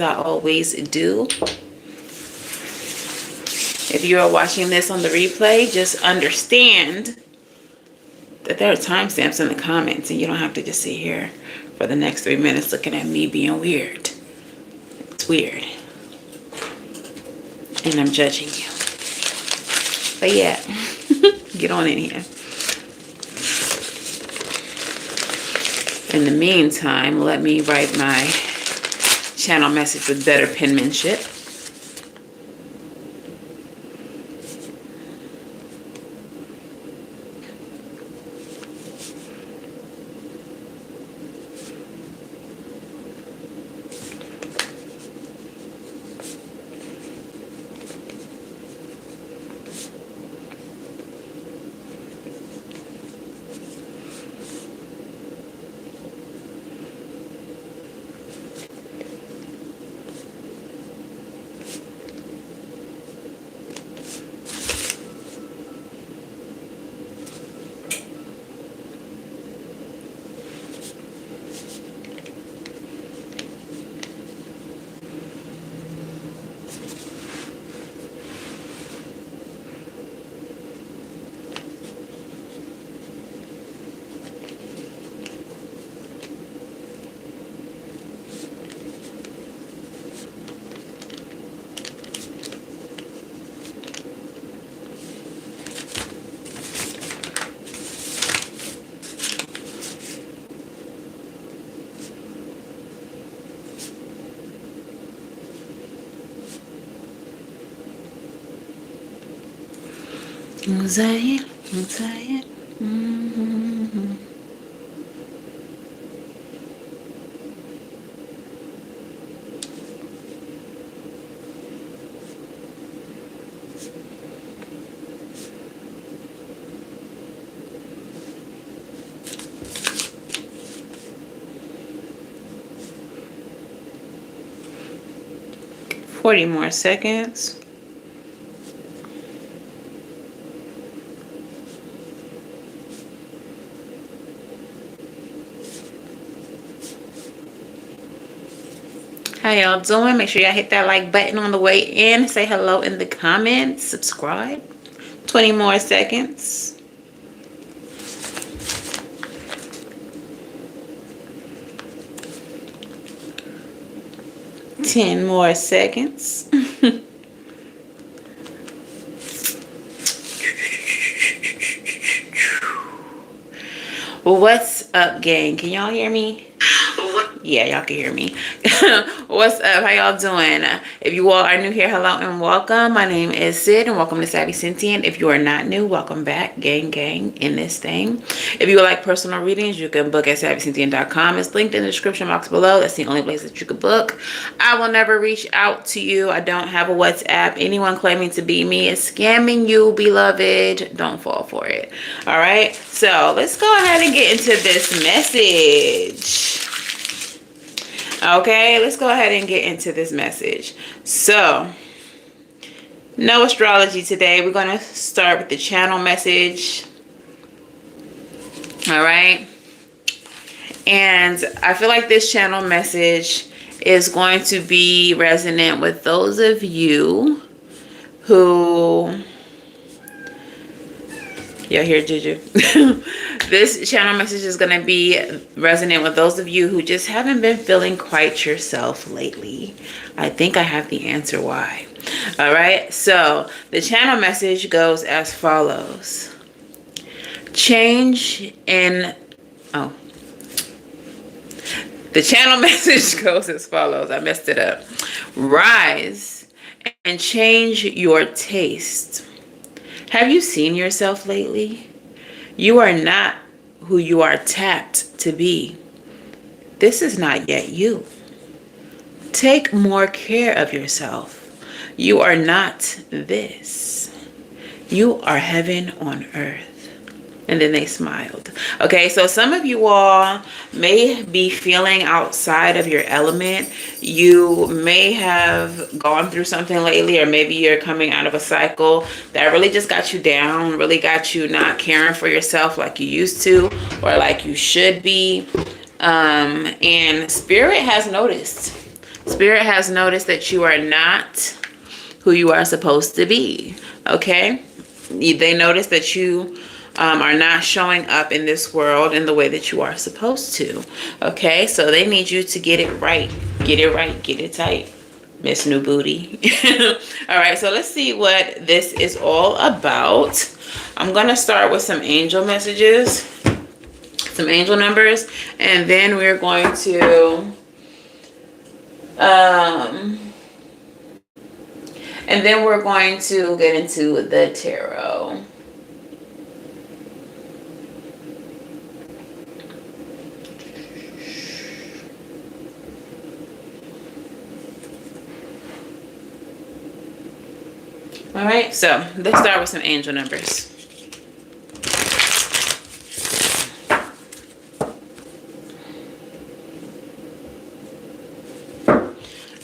I always do. If you are watching this on the replay, just understand that there are timestamps in the comments, and you don't have to just sit here for the next 3 minutes looking at me being weird. It's weird. And I'm judging you. But yeah, get on in here. In the meantime, let me write my channel message with better penmanship. Say it, say it. 40 more seconds. How y'all doing? Make sure y'all hit that like button on the way in. Say hello in the comments. Subscribe. 20 more seconds. Ten more seconds. Well, what's up, gang? Can y'all hear me? Yeah, y'all can hear me. What's up? How y'all doing? If you all are new here, hello and welcome. My name is Sid and welcome to Savvy Sentient. If you are not new, welcome back, gang in this thing. If you would like personal readings, you can book at SavvySentient.com. It's linked in the description box below. That's the only place that you can book. I will never reach out to you. I don't have a WhatsApp. Anyone claiming to be me is scamming you, beloved. Don't fall for it. All right. So let's go ahead and get into this message. Okay, let's go ahead and get into this message. So, no astrology today. We're going to start with the channel message. All right. And I feel like this channel message is going to be resonant with those of you who... Y'all hear Juju? This channel message is going to be resonant with those of you who just haven't been feeling quite yourself lately. I think I have the answer why. All right. So the channel message goes as follows. The channel message goes as follows. I messed it up. Rise and change your taste. Have you seen yourself lately? You are not who you are tapped to be. This is not yet you. Take more care of yourself. You are not this. You are heaven on earth. And then they smiled. Okay, so some of you all may be feeling outside of your element. You may have gone through something lately, or maybe you're coming out of a cycle that really just got you down, really got you not caring for yourself like you used to or like you should be. And Spirit has noticed. Spirit has noticed that you are not who you are supposed to be. Okay? They notice that you are not showing up in this world in the way that you are supposed to. Okay? So they need you to get it right. Get it right. Get it tight. Miss New Booty. All right, so let's see what this is all about. I'm going to start with some angel messages, some angel numbers, and then we're going to get into the tarot. All right, so let's start with some angel numbers.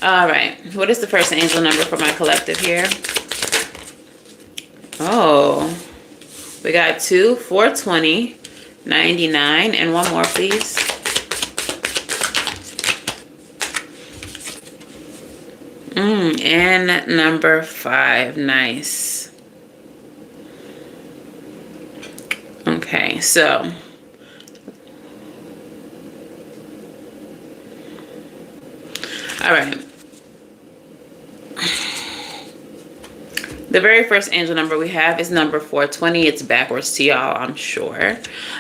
All right, what is the first angel number for my collective here? Oh, we got 2, 420, 99, and one more, please. And number 5. Nice. Okay, so all right. The very first angel number we have is number 420. It's backwards to y'all, I'm sure.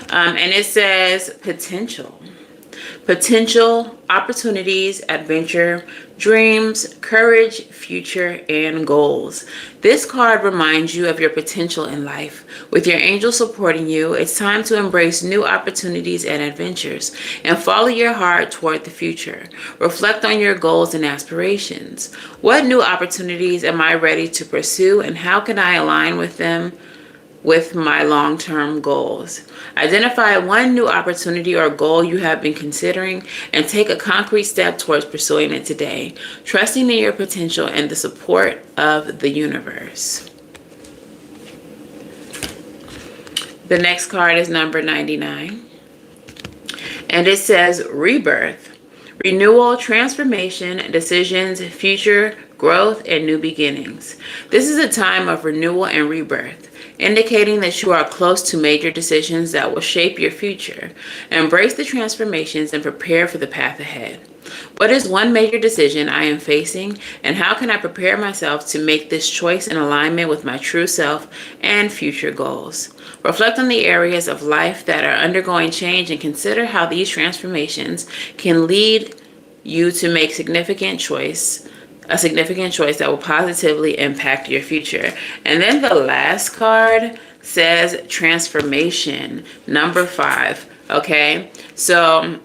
And it says potential. Potential, opportunities, adventure, dreams, courage, future, and goals. This card reminds you of your potential in life. With your angel supporting you, it's time to embrace new opportunities and adventures and follow your heart toward the future. Reflect on your goals and aspirations. What new opportunities am I ready to pursue, and how can I align with them with my long-term goals? Identify one new opportunity or goal you have been considering and take a concrete step towards pursuing it today, trusting in your potential and the support of the universe. The next card is number 99, and it says rebirth, renewal, transformation, decisions, future, growth, and new beginnings. This is a time of renewal and rebirth, indicating that you are close to major decisions that will shape your future. Embrace the transformations and prepare for the path ahead. What is one major decision I am facing, and how can I prepare myself to make this choice in alignment with my true self and future goals? Reflect on the areas of life that are undergoing change and consider how these transformations can lead you to make a significant choice that will positively impact your future. And then the last card says transformation, number 5. Okay, so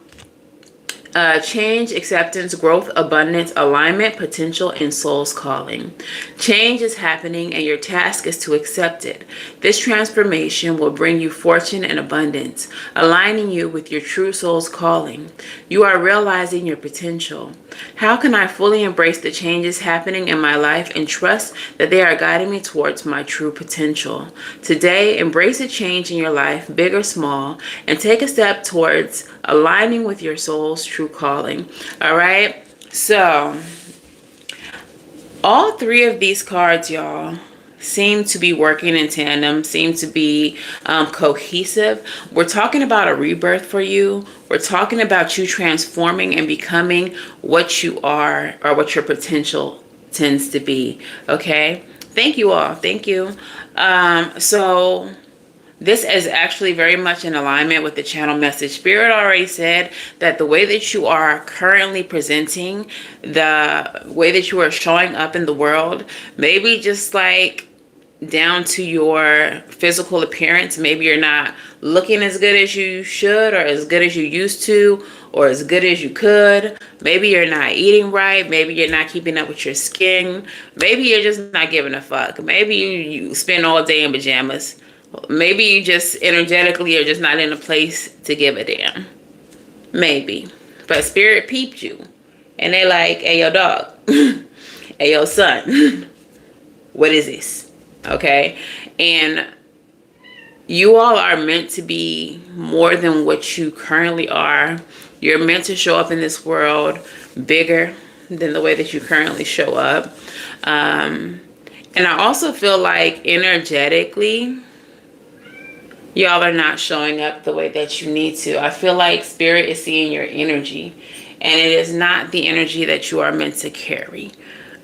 change, acceptance, growth, abundance, alignment, potential, and soul's calling. Change is happening and your task is to accept it. This transformation will bring you fortune and abundance, aligning you with your true soul's calling. You are realizing your potential. How can I fully embrace the changes happening in my life and trust that they are guiding me towards my true potential? Today, embrace a change in your life, big or small, and take a step towards aligning with your soul's true calling. All right, so all 3 of these cards, y'all, seem to be working in tandem, seem to be cohesive. We're talking about a rebirth for you. We're talking about you transforming and becoming what you are, or what your potential tends to be. Okay, thank you all. Thank you. So this is actually very much in alignment with the channel message. Spirit already said that the way that you are currently presenting, the way that you are showing up in the world, maybe just like down to your physical appearance, maybe you're not looking as good as you should, or as good as you used to, or as good as you could. Maybe you're not eating right. Maybe you're not keeping up with your skin. Maybe you're just not giving a fuck. Maybe you spend all day in pajamas. Maybe you just energetically are just not in a place to give a damn. Maybe. But Spirit peeped you. And they like, hey, yo, dog. Hey, yo, son. What is this? Okay? And you all are meant to be more than what you currently are. You're meant to show up in this world bigger, than the way that you currently show up. And I also feel like energetically, y'all are not showing up the way that you need to. I feel like spirit is seeing your energy, and it is not the energy that you are meant to carry.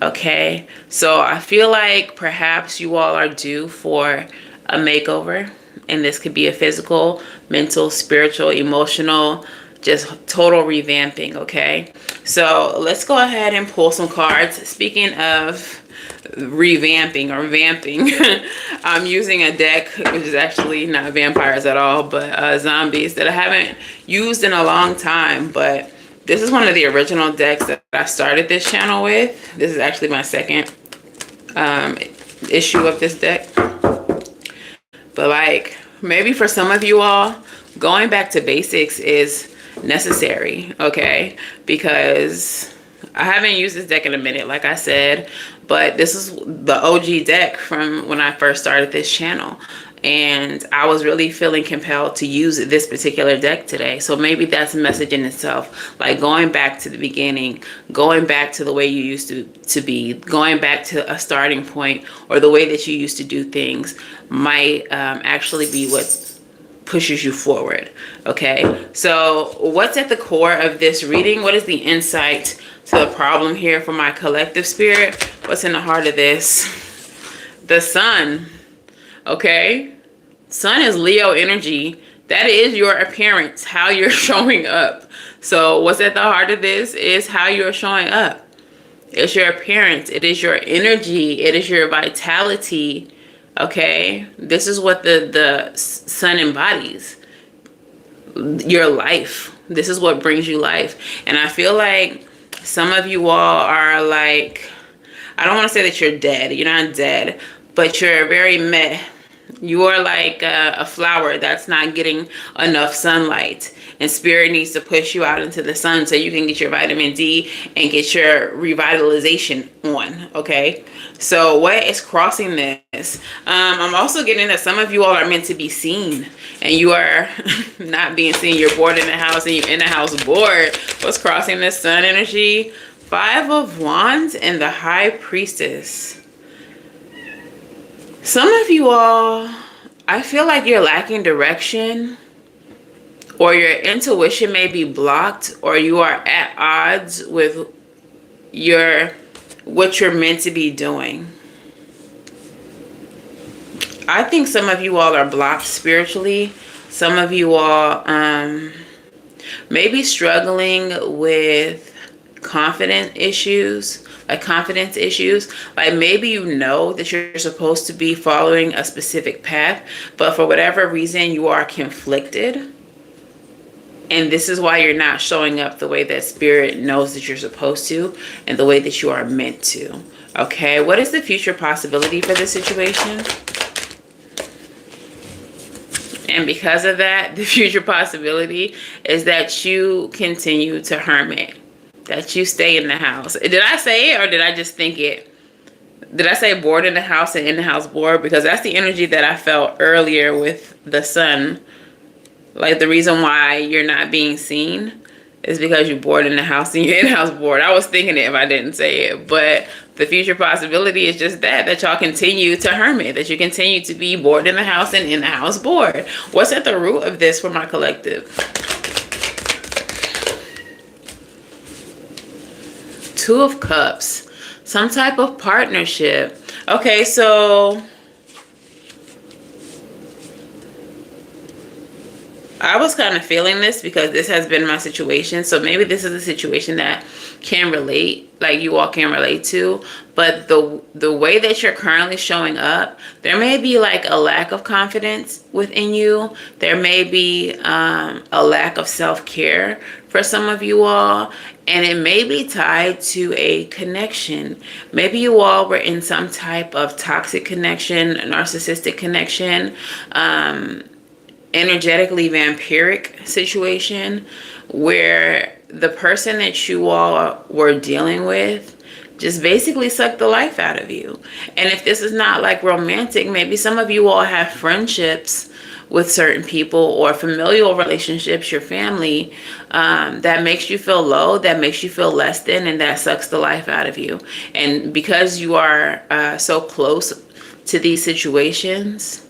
Okay, so I feel like perhaps you all are due for a makeover, and this could be a physical, mental, spiritual, emotional, just total revamping. Okay, so let's go ahead and pull some cards. Speaking of revamping or vamping, I'm using a deck which is actually not vampires at all, but zombies, that I haven't used in a long time. But this is one of the original decks that I started this channel with. This is actually my second issue of this deck. But like, maybe for some of you all, going back to basics is necessary, okay? Because I haven't used this deck in a minute, like I said, but this is the OG deck from when I first started this channel. And I was really feeling compelled to use this particular deck today. So maybe that's a message in itself. Like going back to the beginning, going back to the way you used to be, going back to a starting point, or the way that you used to do things might actually be what pushes you forward. Okay, so what's at the core of this reading? What is the insight to the problem here for my collective spirit? What's in the heart of this? The sun. Okay, sun is Leo energy. That is your appearance, how you're showing up. So what's at the heart of this is how you're showing up. It's your appearance, it is your energy, it is your vitality. Okay, this is what the sun embodies. Your life. This is what brings you life. And I feel like some of you all are like, I don't want to say that you're dead. You're not dead, but you're very meh. You are like a flower that's not getting enough sunlight, and spirit needs to push you out into the sun so you can get your vitamin D and get your revitalization on. Okay, so what is crossing this? I'm also getting that some of you all are meant to be seen, and you are not being seen. You're bored in the house, and you're in the house bored. What's crossing this sun energy? 5 of Wands and the High Priestess. Some of you all, I feel like you're lacking direction, or your intuition may be blocked, or you are at odds with what you're meant to be doing. I think some of you all are blocked spiritually. Some of you all may be struggling with confidence issues. Like maybe you know that you're supposed to be following a specific path, but for whatever reason you are conflicted, and this is why you're not showing up the way that spirit knows that you're supposed to, and the way that you are meant to. Okay, what is the future possibility for this situation? And because of that, the future possibility is that you continue to hermit, that you stay in the house. Did I say it, or did I just think it? Did I say bored in the house and in the house bored? Because that's the energy that I felt earlier with the sun. Like the reason why you're not being seen is because you're bored in the house and you're in the house bored. I was thinking it if I didn't say it. But the future possibility is just that y'all continue to hermit, that you continue to be bored in the house and in the house bored. What's at the root of this for my collective? 2 of Cups, some type of partnership. Okay, so I was kind of feeling this because this has been my situation. So maybe this is a situation that can relate, like you all can relate to. But the way that you're currently showing up, there may be like a lack of confidence within you. There may be a lack of self-care for some of you all. And it may be tied to a connection. Maybe you all were in some type of toxic connection, narcissistic connection, energetically vampiric situation, where the person that you all were dealing with just basically sucked the life out of you. And if this is not like romantic, maybe some of you all have friendships with certain people, or familial relationships, your family, that makes you feel low, that makes you feel less than, and that sucks the life out of you. And because you are so close to these situations,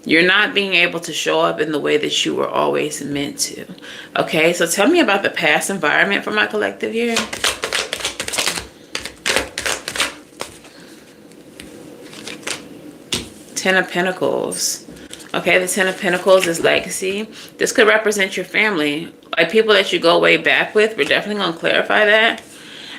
you're not being able to show up in the way that you were always meant to. Okay, so tell me about the past environment for my collective here. Ten of Pentacles. Okay, the Ten of Pentacles is legacy. This could represent your family, like people that you go way back with. We're definitely going to clarify that.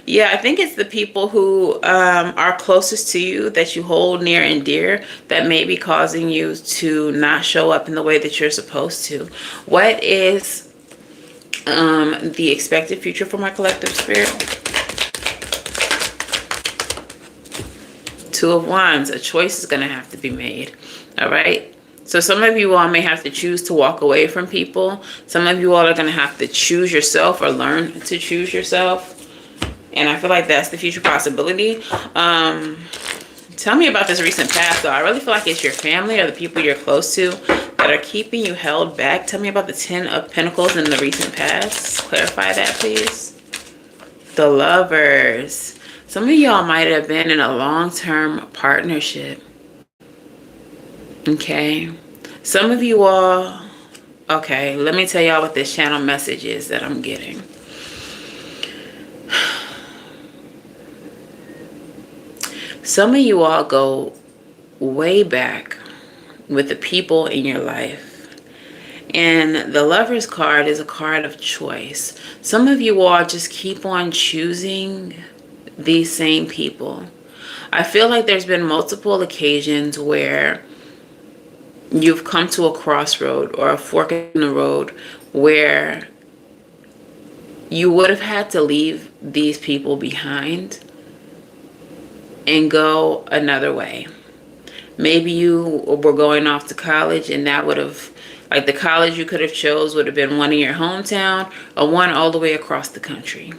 Yeah, I think it's the people who are closest to you, that you hold near and dear, that may be causing you to not show up in the way that you're supposed to. What is the expected future for my collective spirit? Two of Wands. A choice is going to have to be made. All right. So some of you all may have to choose to walk away from people. Some of you all are going to have to choose yourself, or learn to choose yourself. And I feel like that's the future possibility. Tell me about this recent past, though. I really feel like it's your family or the people you're close to that are keeping you held back. Tell me about the Ten of Pentacles in the recent past. Clarify that, please. The Lovers. Some of y'all might have been in a long-term partnership. Okay. Some of you all... Okay, let me tell y'all what this channel message is that I'm getting. Some of you all go way back with the people in your life. And the Lover's card is a card of choice. Some of you all just keep on choosing these same people. I feel like there's been multiple occasions where you've come to a crossroad or a fork in the road where you would have had to leave these people behind and go another way. Maybe you were going off to college, and that would have, like, the college you could have chose would have been one in your hometown or one all the way across the country.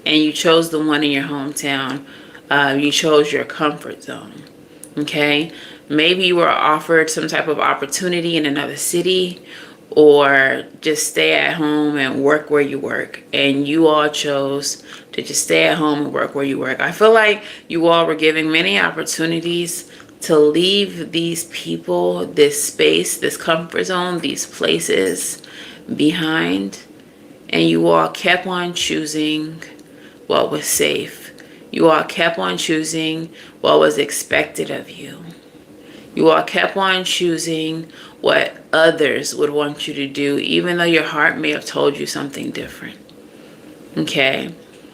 And you chose the one in your hometown. You chose your comfort zone. Okay? Maybe you were offered some type of opportunity in another city, or just stay at home and work where you work, and you all chose to just stay at home and work where you work. I feel like you all were given many opportunities to leave these people, this space, this comfort zone, these places behind, and you all kept on choosing what was safe. You all kept on choosing what was expected of you. You all kept on choosing what others would want you to do, even though your heart may have told you something different. Okay?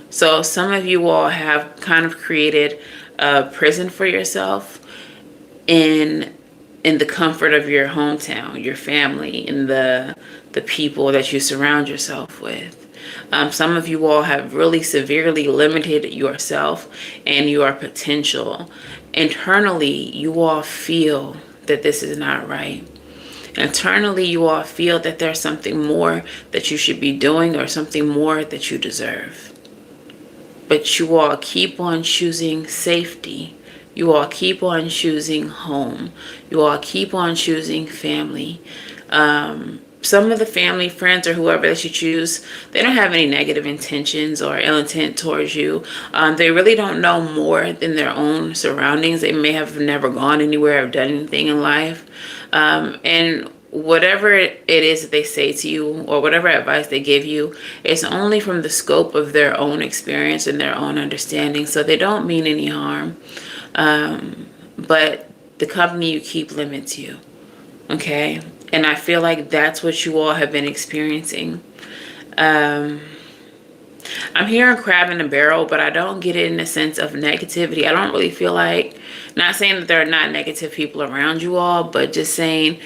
So some of you all have kind of created a prison for yourself in the comfort of your hometown, your family, and the people that you surround yourself with. Some of you all have really severely limited yourself and your potential. Internally, you all feel that this is not right. Internally, you all feel that there's something more that you should be doing, or something more that you deserve. But you all keep on choosing safety. You all keep on choosing home. You all keep on choosing family. Some of the family, friends, or whoever that you choose, they don't have any negative intentions or ill intent towards you. They really don't know more than their own surroundings. They may have never gone anywhere or done anything in life. And whatever it is that they say to you, or whatever advice they give you, it's only from the scope of their own experience and their own understanding. So they don't mean any harm. But the company you keep limits you. Okay? And I feel like that's what you all have been experiencing. I'm hearing crab in a barrel, but I don't get it in the sense of negativity. I don't really feel like, not saying that there are not negative people around you all, but just saying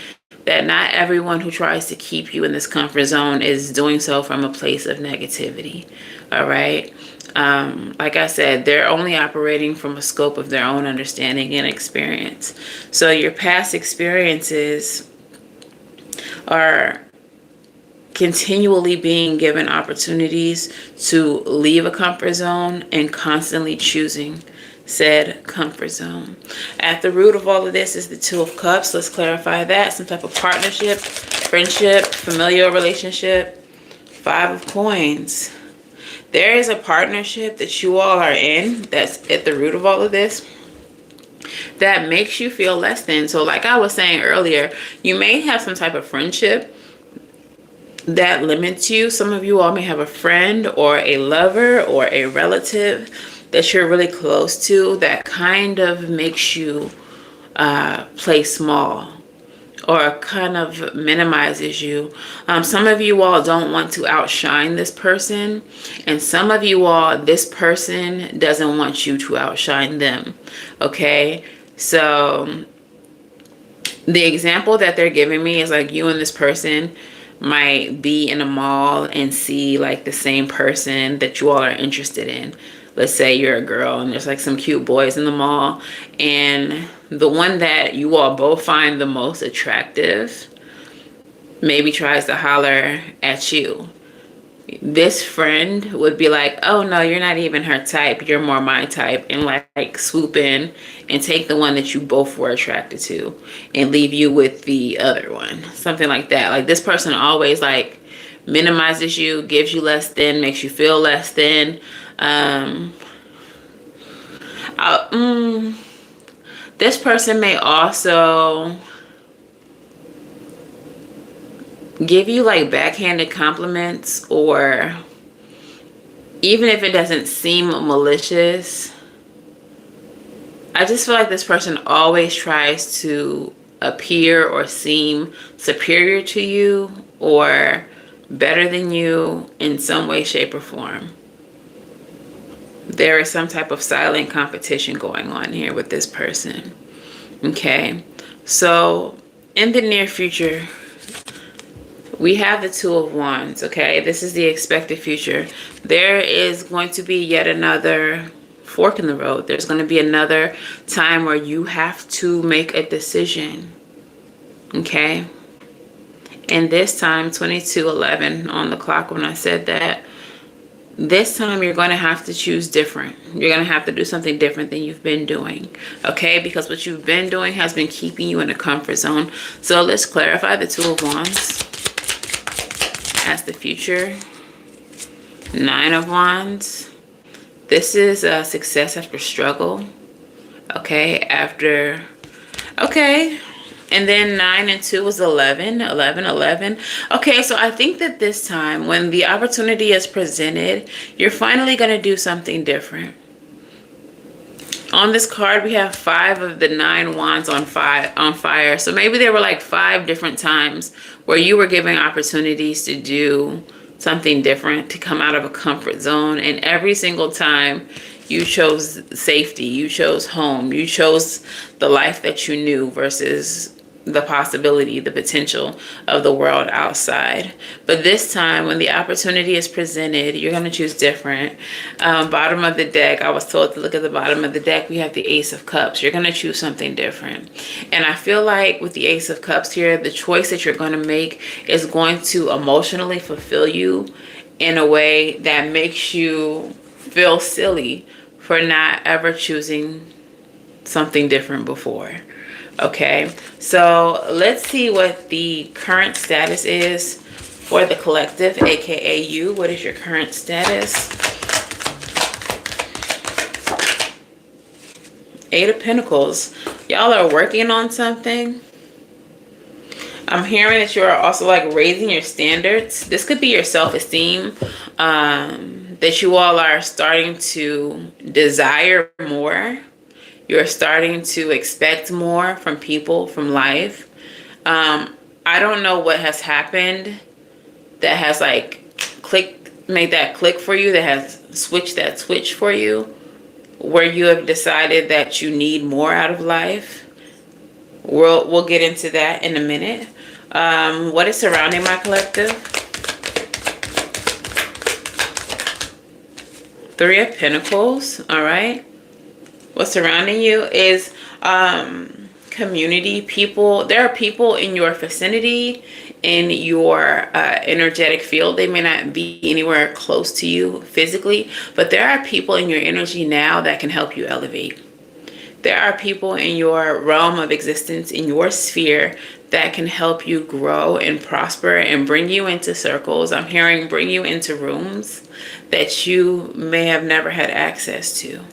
that not everyone who tries to keep you in this comfort zone is doing so from a place of negativity. All right? Like I said, they're only operating from a scope of their own understanding and experience. So your past experiences are continually being given opportunities to leave a comfort zone and constantly choosing said comfort zone. At the root of all of this is the Two of Cups. Let's clarify that. Some type of partnership, friendship, familial relationship. Five of Coins. There is a partnership that you all are in that's at the root of all of this that makes you feel less than. So like I was saying earlier, you may have some type of friendship that limits you. Some of you all may have a friend or a lover or a relative that you're really close to that kind of makes you play small or kind of minimizes you. Some of you all don't want to outshine this person, and some of you all, this person doesn't want you to outshine them. Okay, so the example that they're giving me is like you and this person might be in a mall and see like the same person that you all are interested in. Let's say you're a girl and there's like some cute boys in the mall, and the one that you all both find the most attractive maybe tries to holler at you. This friend would be like, oh no, you're not even her type, you're more my type, and like swoop in and take the one that you both were attracted to and leave you with the other one. Something like that. Like this person always like minimizes you, gives you less than, makes you feel less than. This person may also give you like backhanded compliments, or even if it doesn't seem malicious, I just feel like this person always tries to appear or seem superior to you or better than you in some way, shape, or form. There is some type of silent competition going on here with this person. Okay, so in the near future, we have the Two of Wands. Okay, this is the expected future. There is going to be yet another fork in the road. There's going to be another time where you have to make a decision. Okay, and this time 22:11 on the clock when I said that. This time you're going to have to choose different. You're going to have to do something different than you've been doing. Okay, because what you've been doing has been keeping you in a comfort zone. So let's clarify the Two of Wands as the future. Nine of Wands. This is a success after struggle. Okay, okay. And then 9 and 2 is 11. Okay, so I think that this time when the opportunity is presented, you're finally going to do something different. On this card, we have 5 of the 9 wands on fire. So maybe there were like 5 different times where you were given opportunities to do something different, to come out of a comfort zone. And every single time you chose safety, you chose home, you chose the life that you knew versus the possibility, the potential of the world outside. But this time when the opportunity is presented, you're going to choose different. Bottom of the deck, I was told to look at the bottom of the deck. We have the Ace of Cups. You're going to choose something different. And I feel like with the Ace of Cups here, the choice that you're going to make is going to emotionally fulfill you in a way that makes you feel silly for not ever choosing something different before. Okay, so let's see what the current status is for the collective, aka you. What is your current status? 8 of Pentacles. Y'all are working on something. I'm hearing that you are also like raising your standards. This could be your self-esteem, that you all are starting to desire more. You're starting to expect more from people, from life. I don't know what has happened that has like made that click for you, that has switched that switch for you, where you have decided that you need more out of life. We'll get into that in a minute. What is surrounding my collective? 3 of Pentacles. All right. What's surrounding you is kind community people. There are people in your vicinity, in your energetic field. They may not be anywhere close to you physically, but there are people in your energy now that can help you elevate. There are people in your realm of existence, in your sphere, that can help you grow and prosper and bring you into circles. I'm hearing bring you into rooms that you may have never had access to.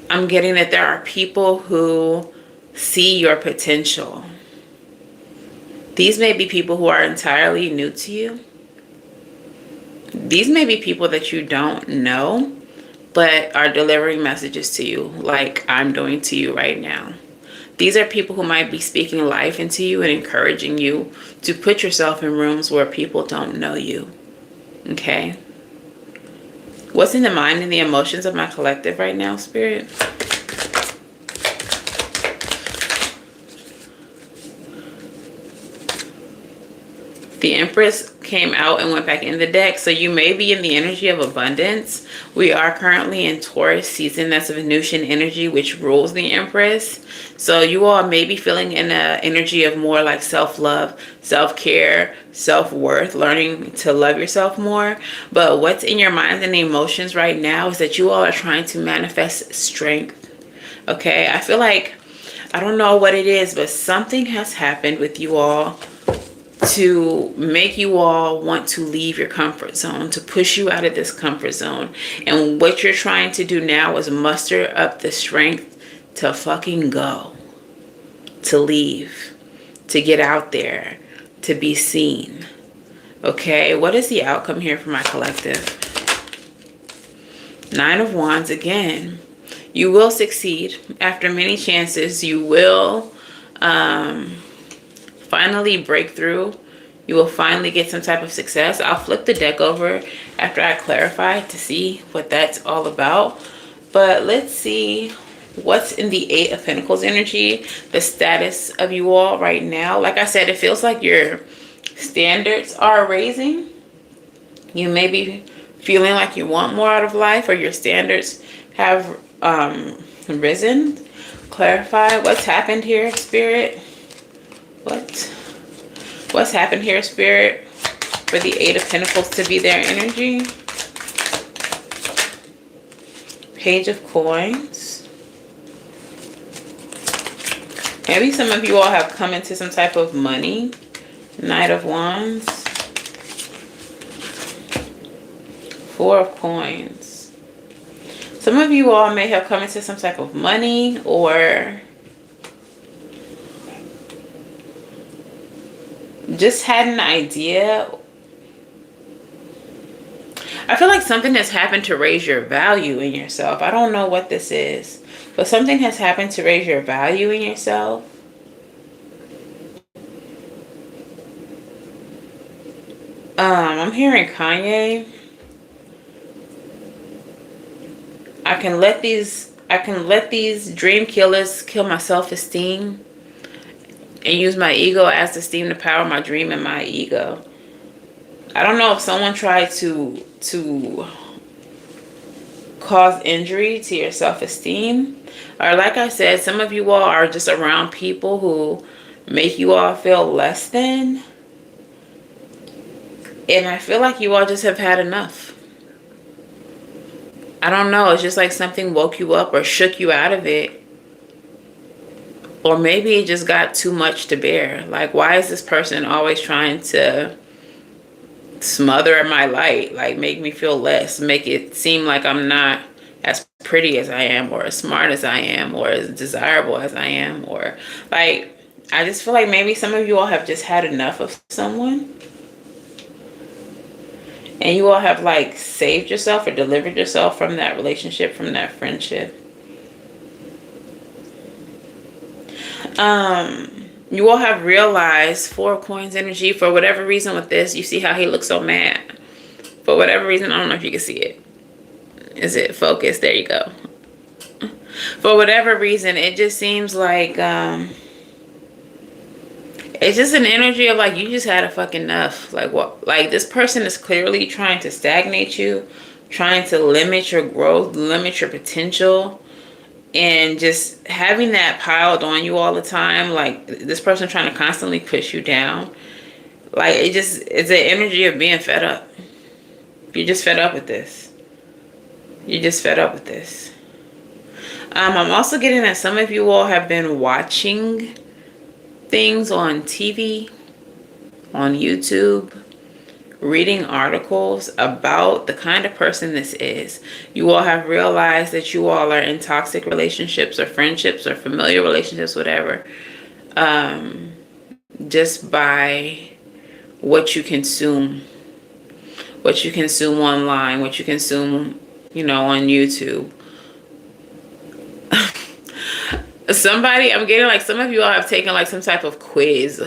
I'm getting that there are people who see your potential. These may be people who are entirely new to you. These may be people that you don't know, but are delivering messages to you like I'm doing to you right now. These are people who might be speaking life into you and encouraging you to put yourself in rooms where people don't know you. Okay? What's in the mind and the emotions of my collective right now, Spirit? The Empress came out and went back in the deck. So you may be in the energy of abundance. We are currently in Taurus season. That's a Venusian energy, which rules the Empress. So you all may be feeling in an energy of more like self-love, self-care, self-worth, learning to love yourself more. But what's in your minds and emotions right now is that you all are trying to manifest strength. Okay? I feel like, I don't know what it is, but something has happened with you all to make you all want to leave your comfort zone, to push you out of this comfort zone. And what you're trying to do now is muster up the strength to fucking go, to leave, to get out there, to be seen. Okay, what is the outcome here for my collective? 9 of Wands again. You will succeed. After many chances, you will finally break through. You will finally get some type of success. I'll flip the deck over after I clarify to see what that's all about. But let's see what's in the 8 of Pentacles energy, the status of you all right now. Like I said, it feels like your standards are raising. You may be feeling like you want more out of life, or your standards have risen. Clarify what's happened here, Spirit. What's happened here, Spirit, for the 8 of Pentacles to be their energy? Page of Coins. Maybe some of you all have come into some type of money. Knight of Wands. 4 of Coins. Some of you all may have come into some type of money, or just had an idea. I feel like something has happened to raise your value in yourself. I don't know what this is, but something has happened to raise your value in yourself. I'm hearing Kanye. I can let these dream killers kill my self-esteem and use my ego as esteem to power my dream and my ego. I don't know if someone tried to cause injury to your self-esteem, or like I said, some of you all are just around people who make you all feel less than. And I feel like you all just have had enough. I don't know. It's just like something woke you up or shook you out of it. Or maybe it just got too much to bear. Like, why is this person always trying to smother my light? Like, make me feel less. Make it seem like I'm not as pretty as I am, or as smart as I am, or as desirable as I am. Or, like, I just feel like maybe some of you all have just had enough of someone. And you all have, like, saved yourself or delivered yourself from that relationship, from that friendship. You all have realized 4 of Coins energy, for whatever reason with this, you see how he looks so mad. For whatever reason, I don't know if you can see it. Is it focused? There you go. For whatever reason, it just seems like, it's just an energy of like, you just had a fucking enough. Like, what? Like, this person is clearly trying to stagnate you, trying to limit your growth, limit your potential. And just having that piled on you all the time, like this person trying to constantly push you down, like it's the energy of being fed up. You're just fed up with this. You're just fed up with this. I'm also getting that some of you all have been watching things on TV, on YouTube, reading articles about the kind of person this is. You all have realized that you all are in toxic relationships or friendships or familiar relationships, whatever, just by what you consume online, what you consume, on YouTube. I'm getting like some of you all have taken like some type of quiz.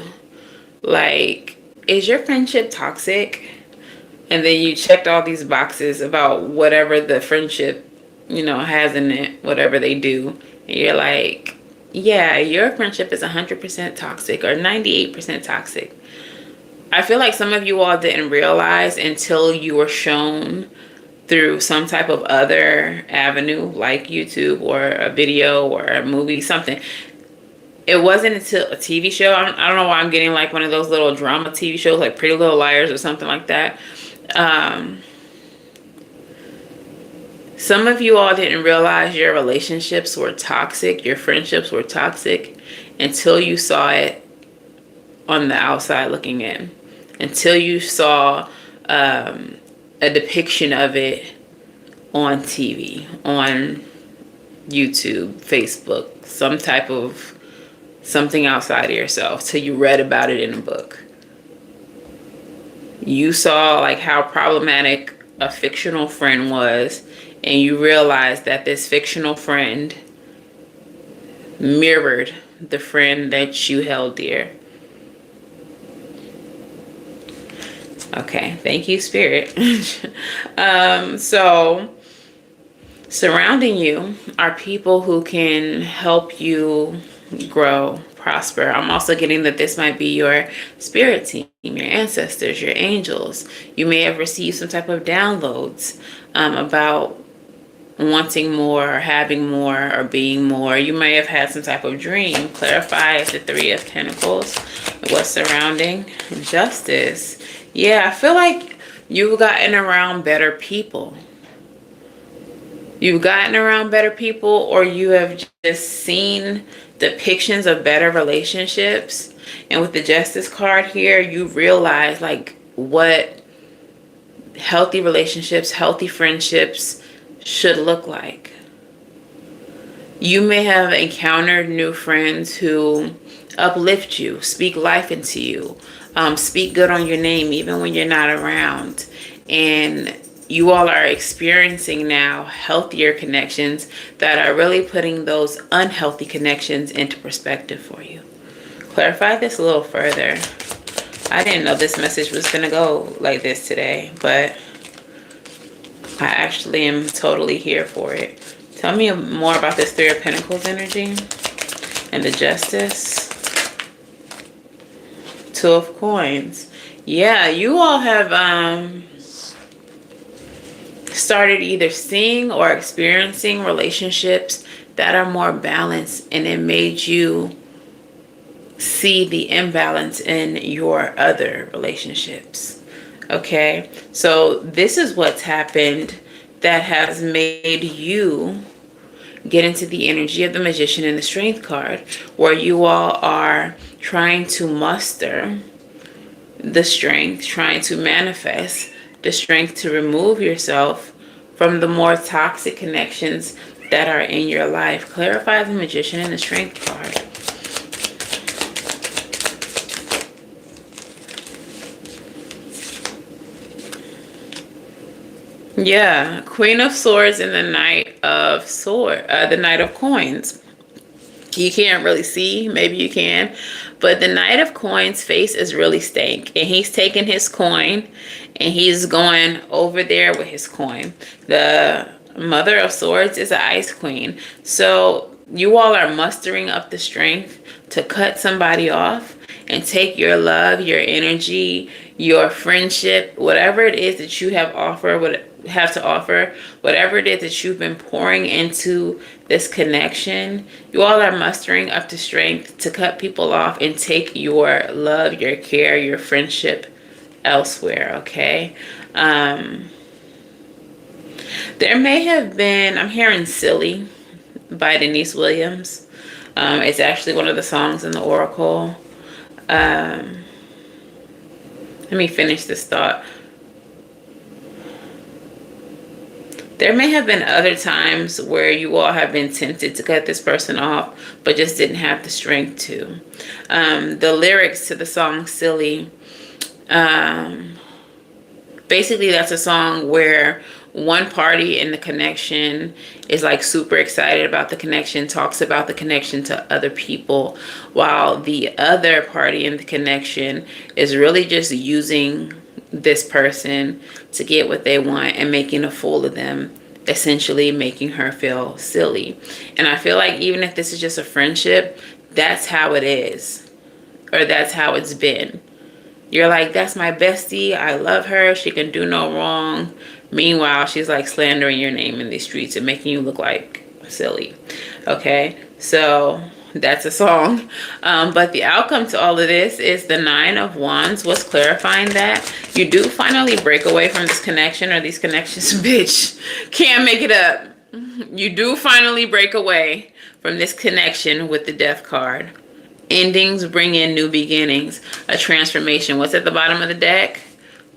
Like, is your friendship toxic? And then you checked all these boxes about whatever the friendship, has in it, whatever they do. And you're like, yeah, your friendship is 100% toxic or 98% toxic. I feel like some of you all didn't realize until you were shown through some type of other avenue like YouTube or a video or a movie, something. It wasn't until a TV show. I don't know why I'm getting like one of those little drama TV shows like Pretty Little Liars or something like that. Some of you all didn't realize your relationships were toxic, your friendships were toxic until you saw it on the outside looking in. Until you saw a depiction of it on TV, on YouTube, Facebook, some type of something outside of yourself, till you read about it in a book. You saw like how problematic a fictional friend was, and you realized that this fictional friend mirrored the friend that you held dear. Okay, thank you, Spirit. So surrounding you are people who can help you grow, prosper. I'm also getting that this might be your spirit team, your ancestors, your angels. You may have received some type of downloads about wanting more or having more or being more. You may have had some type of dream. Clarify the Three of Pentacles, what's surrounding justice. Yeah, I feel like you've gotten around better people. You've gotten around better people, or you have just seen depictions of better relationships. And with the Justice card here, you realize like what healthy relationships, healthy friendships should look like. You may have encountered new friends who uplift you, speak life into you, speak good on your name even when you're not around. And you all are experiencing now healthier connections that are really putting those unhealthy connections into perspective for you. Clarify this a little further. I didn't know this message was going to go like this today, but I actually am totally here for it. Tell me more about this Three of Pentacles energy and the Justice. Two of Coins. Yeah, you all have started either seeing or experiencing relationships that are more balanced, and it made you see the imbalance in your other relationships. Okay, so this is what's happened that has made you get into the energy of the Magician and the Strength card, where you all are trying to muster the strength, trying to manifest the strength to remove yourself from the more toxic connections that are in your life. Clarify the Magician and the Strength card. Yeah, Queen of Swords and the Knight of the Knight of Coins. You can't really see, maybe you can, but the Knight of Coins face is really stank, and he's taking his coin and he's going over there with his coin. The Mother of Swords is an Ice Queen. So you all are mustering up the strength to cut somebody off and take your love, your energy, your friendship, whatever it is that you have offered, have to offer, whatever it is that you've been pouring into this connection, you all are mustering up the strength to cut people off and take your love, your care, your friendship elsewhere, okay? There may have been, I'm hearing Silly by Denise Williams. It's actually one of the songs in the Oracle. Let me finish this thought. There may have been other times where you all have been tempted to cut this person off, but just didn't have the strength to. The lyrics to the song Silly, basically that's a song where one party in the connection is like super excited about the connection, talks about the connection to other people, while the other party in the connection is really just using this person to get what they want and making a fool of them, essentially making her feel silly. And I feel like even if this is just a friendship, that's how it is, or that's how it's been. You're like, that's my bestie, I love her, she can do no wrong. Meanwhile, she's like slandering your name in these streets and making you look like silly. Okay, so that's a song. But the outcome to all of this is the 9 of Wands was clarifying that you do finally break away from this connection, or these connections, bitch, can't make it up. You do finally break away from this connection with the Death card. Endings bring in new beginnings, a transformation. What's at the bottom of the deck?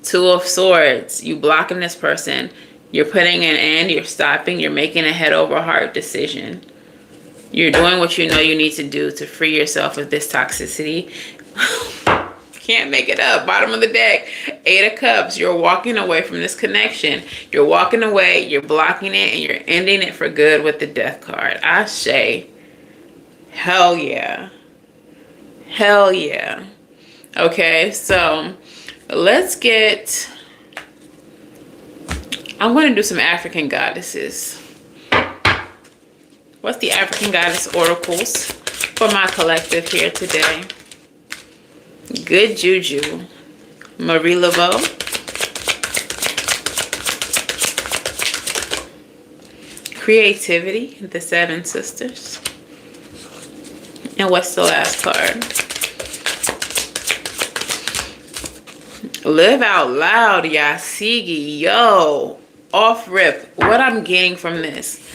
2 of Swords. You blocking this person. You're putting an end. You're stopping. You're making a head over heart decision. You're doing what you know you need to do to free yourself of this toxicity. Can't make it up. Bottom of the deck, 8 of Cups. You're walking away from this connection. You're walking away. You're blocking it, and you're ending it for good with the Death card. I say, hell yeah. Hell yeah. Okay, so let's get, I'm going to do some African goddesses. What's the African goddess oracles for my collective here today? Good Juju, Marie Laveau, Creativity, the 7 Sisters, and what's the last card? Live Out Loud, Yasigi. Yo, off rip, what I'm getting from this,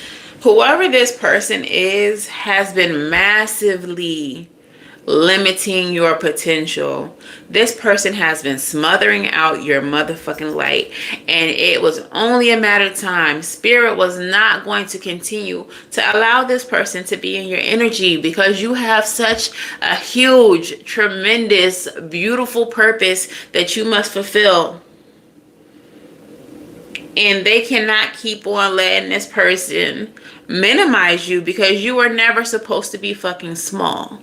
whoever this person is has been massively limiting your potential. This person has been smothering out your motherfucking light, and it was only a matter of time. Spirit was not going to continue to allow this person to be in your energy, because you have such a huge, tremendous, beautiful purpose that you must fulfill. And they cannot keep on letting this person minimize you, because you were never supposed to be fucking small.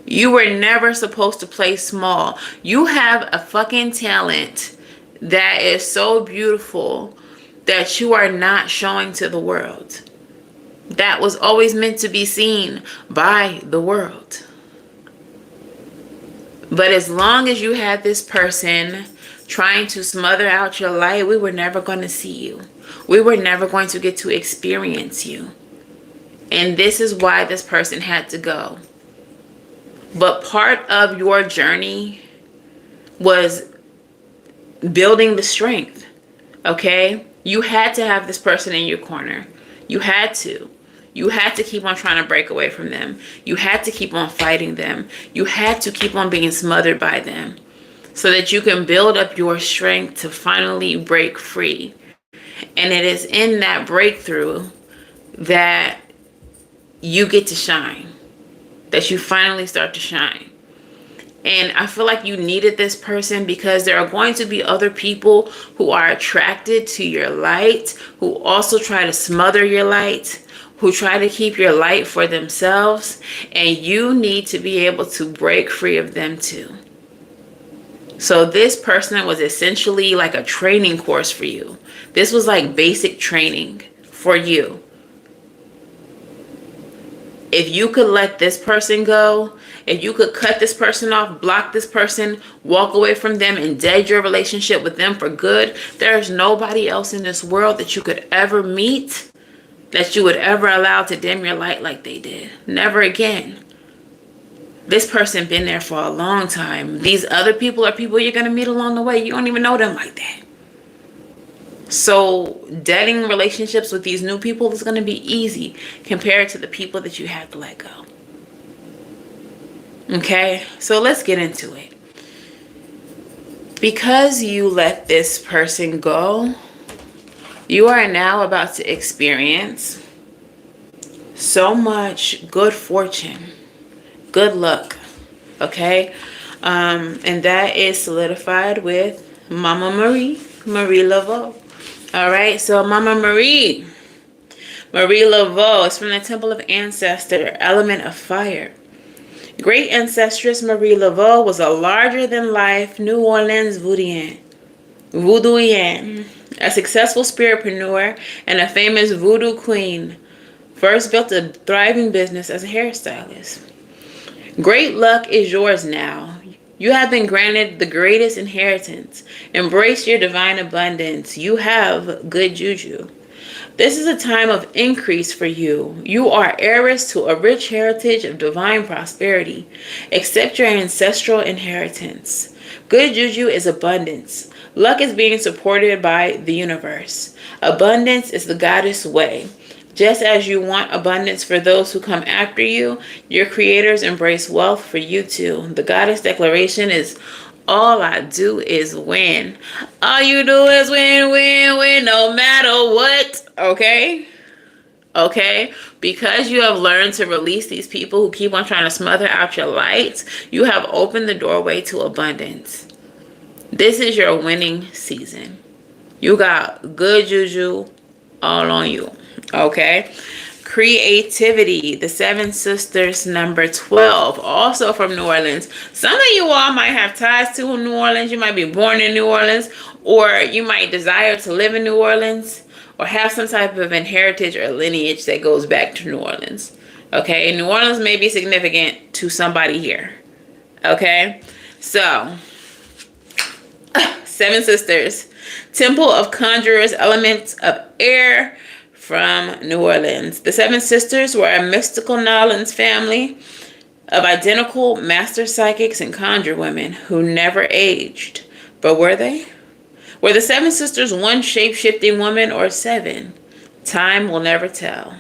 You were never supposed to play small. You have a fucking talent that is so beautiful that you are not showing to the world. That was always meant to be seen by the world. But as long as you had this person trying to smother out your light, we were never going to see you. We were never going to get to experience you. And this is why this person had to go. But part of your journey was building the strength, okay? You had to have this person in your corner. You had to. You had to keep on trying to break away from them. You had to keep on fighting them. You had to keep on being smothered by them, so that you can build up your strength to finally break free. And it is in that breakthrough that you get to shine, that you finally start to shine. And I feel like you needed this person, because there are going to be other people who are attracted to your light, who also try to smother your light, who try to keep your light for themselves. And you need to be able to break free of them too. So this person was essentially like a training course for you. This was like basic training for you. If you could let this person go, if you could cut this person off, block this person, walk away from them, and dead your relationship with them for good, there's nobody else in this world that you could ever meet, that you would ever allow to dim your light like they did. Never again. This person been there for a long time. These other people are people you're going to meet along the way. You don't even know them like that. So deading relationships with these new people is going to be easy compared to the people that you have to let go. Okay, so let's get into it. Because you let this person go, you are now about to experience so much good fortune, good luck, okay? And that is solidified with Mama Marie Laveau. All right, so Mama Marie Laveau is from the Temple of Ancestor, element of fire. Great ancestress Marie Laveau was a larger-than-life New Orleans voodooian, a successful spiritpreneur, and a famous voodoo queen. First built a thriving business as a hairstylist. Great luck is yours now. You have been granted the greatest inheritance. Embrace your divine abundance. You have good juju. This is a time of increase for you. You are heiress to a rich heritage of divine prosperity. Accept your ancestral inheritance. Good juju is abundance. Luck is being supported by the universe. Abundance is the goddess way. Just as you want abundance for those who come after you, your creators embrace wealth for you too. The goddess declaration is, all I do is win. All you do is win, win, win, no matter what. Okay? Okay? Because you have learned to release these people who keep on trying to smother out your light, you have opened the doorway to abundance. This is your winning season. You got good juju all on you. Okay? Creativity, the Seven Sisters, number 12, also from New Orleans. Some of you all might have ties to New Orleans. You might be born in New Orleans, or you might desire to live in New Orleans, or have some type of heritage or lineage that goes back to New Orleans. Okay? New Orleans may be significant to somebody here. Okay? So, Seven Sisters, Temple of Conjurers, elements of air, from New Orleans. The Seven Sisters were a mystical New Orleans family of identical master psychics and conjure women who never aged. But were they? Were the Seven Sisters one shape-shifting woman or seven? Time will never tell.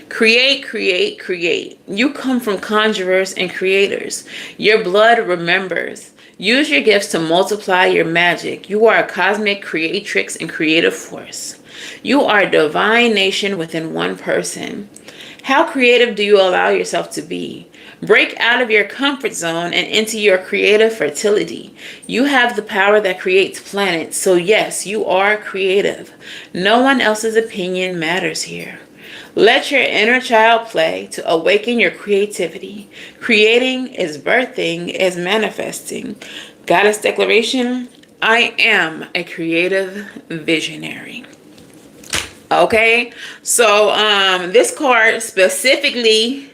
Create, create, create. You come from conjurers and creators. Your blood remembers. Use your gifts to multiply your magic. You are a cosmic creatrix and creative force. You are a divine nation within one person. How creative do you allow yourself to be? Break out of your comfort zone and into your creative fertility. You have the power that creates planets, so yes, you are creative. No one else's opinion matters here. Let your inner child play to awaken your creativity. Creating is birthing, is manifesting. Goddess declaration, I am a creative visionary. Okay, so this card specifically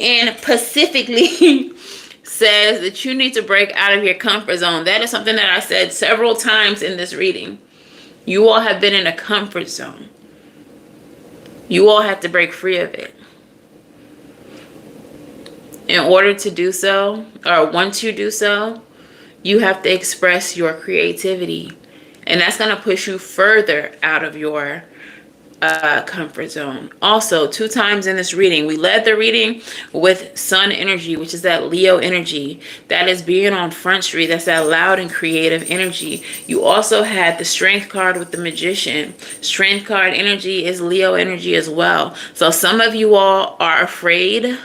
and pacifically says that you need to break out of your comfort zone. That is something that I said several times in this reading. You all have been in a comfort zone. You all have to break free of it. In order to do so, or once you do so, you have to express your creativity. And that's going to push you further out of your comfort zone. Also, 2 times in this reading, we led the reading with sun energy, which is that Leo energy. That is being on Front Street. That's that loud and creative energy. You also had the strength card with the magician. Strength card energy is Leo energy as well. So some of you all are afraid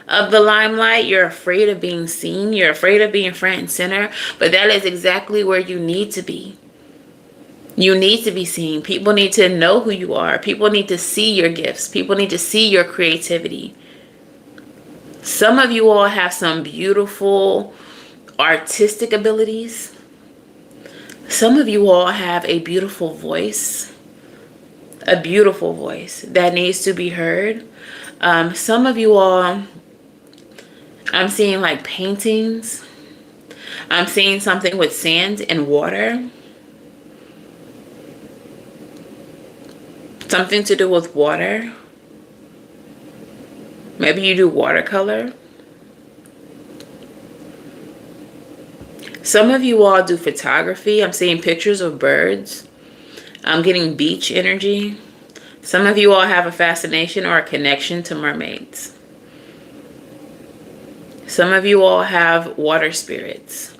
of the limelight. You're afraid of being seen. You're afraid of being front and center. But that is exactly where you need to be. You need to be seen. People need to know who you are. People need to see your gifts. People need to see your creativity. Some of you all have some beautiful artistic abilities. Some of you all have a beautiful voice, a beautiful voice that needs to be heard. Some of you all, I'm seeing like paintings. I'm seeing something with sand and water. Something to do with water. Maybe you do watercolor. Some of you all do photography. I'm seeing pictures of birds. I'm getting beach energy. Some of you all have a fascination or a connection to mermaids. Some of you all have water spirits.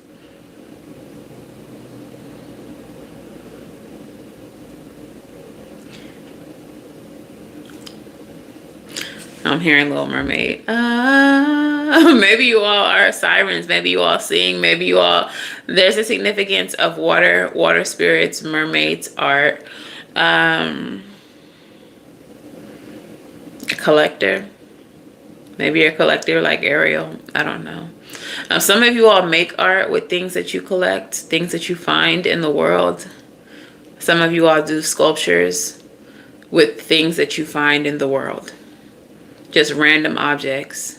I'm hearing Little Mermaid. Maybe you all are sirens. Maybe you all sing. Maybe you all... There's a significance of water spirits, mermaids, art. A collector. Maybe you're a collector like Ariel. I don't know. Some of you all make art with things that you collect, things that you find in the world. Some of you all do sculptures with things that you find in the world. Just random objects.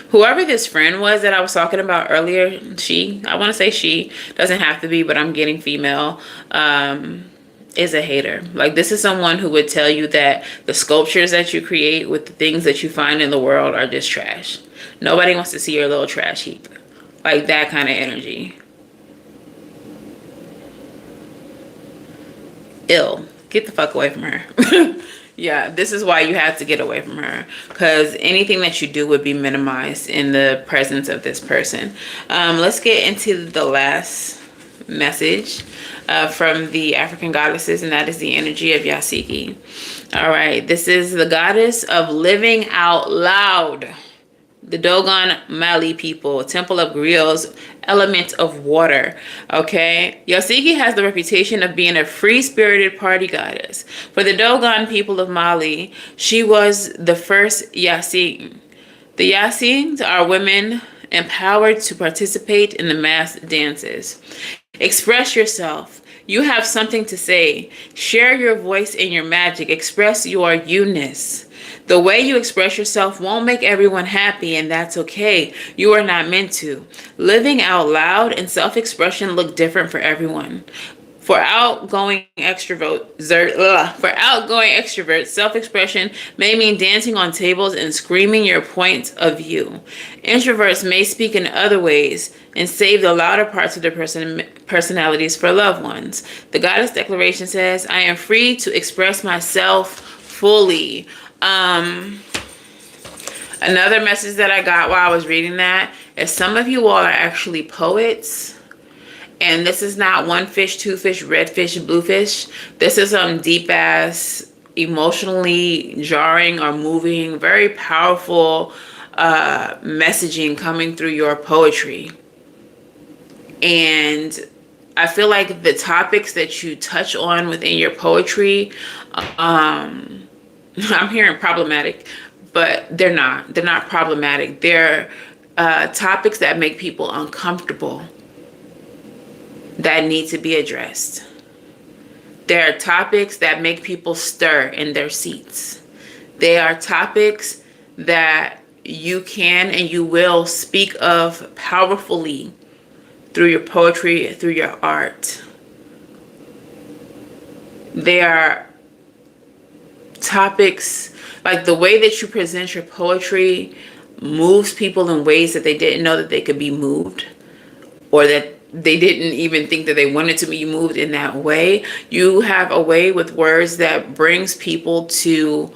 Whoever this friend was that I was talking about earlier, I want to say she, doesn't have to be, but I'm getting female, is a hater. Like, this is someone who would tell you that the sculptures that you create with the things that you find in the world are just trash. Nobody wants to see your little trash heap. Like, that kind of energy. Ill. Get the fuck away from her. Yeah, this is why you have to get away from her, because anything that you do would be minimized in the presence of this person. Let's get into the last message from the African goddesses, and that is the energy of Yasiki. All right, this is the goddess of living out loud. The Dogon Mali people, Temple of Griots, element of water. Okay, Yasiki has the reputation of being a free-spirited party goddess. For the Dogon people of Mali, she was the first Yasin. The Yasins are women empowered to participate in the mass dances. Express yourself. You have something to say. Share your voice and your magic. Express your you-ness. The way you express yourself won't make everyone happy, and that's okay. You are not meant to. Living out loud and self-expression look different for everyone. For outgoing extroverts, self-expression may mean dancing on tables and screaming your point of view. Introverts may speak in other ways and save the louder parts of their personalities for loved ones. The goddess declaration says, I am free to express myself fully. Another message that I got while I was reading that is some of you all are actually poets. And this is not one fish, two fish, red fish, blue fish. This is some deep ass, emotionally jarring or moving, very powerful messaging coming through your poetry. And I feel like the topics that you touch on within your poetry, I'm hearing problematic, but they're not. They're not problematic. They're topics that make people uncomfortable, that need to be addressed. There are topics that make people stir in their seats. They are topics that you can and you will speak of powerfully through your poetry, through your art. They are topics, like the way that you present your poetry moves people in ways that they didn't know that they could be moved, or that they didn't even think that they wanted to be moved in that way. You have a way with words that brings people to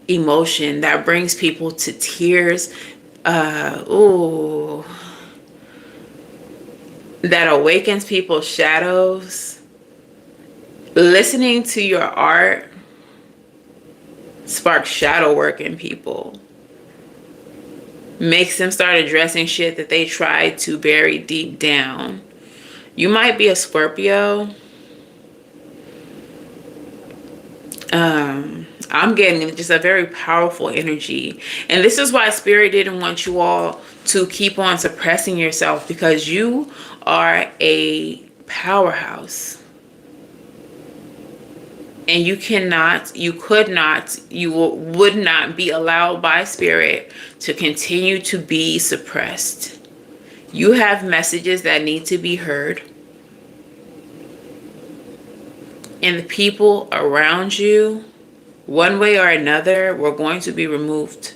emotion, that brings people to tears, that awakens people's shadows. Listening to your art sparks shadow work in people. Makes them start addressing shit that they tried to bury deep down. You might be a Scorpio. I'm getting just a very powerful energy. And this is why Spirit didn't want you all to keep on suppressing yourself, because you are a powerhouse. And you cannot, you could not, you would not be allowed by spirit to continue to be suppressed. You have messages that need to be heard. And the people around you, one way or another, were going to be removed.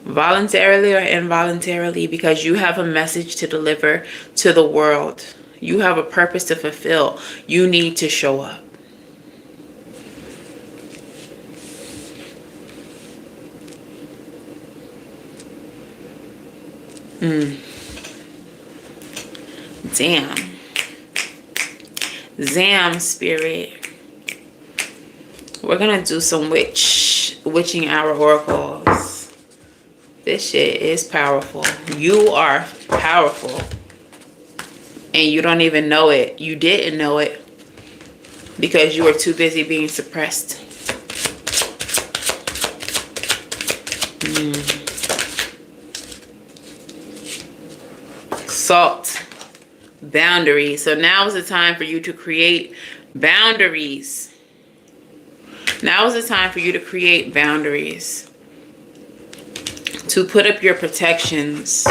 Voluntarily or involuntarily, because you have a message to deliver to the world. You have a purpose to fulfill. You need to show up. Damn. Zam, spirit. We're gonna do some witching hour oracles. This shit is powerful. You are powerful. And you don't even know it. You didn't know it. Because you were too busy being suppressed. Salt. Boundaries. So now is the time for you to create boundaries. Now is the time for you to create boundaries. To put up your protections.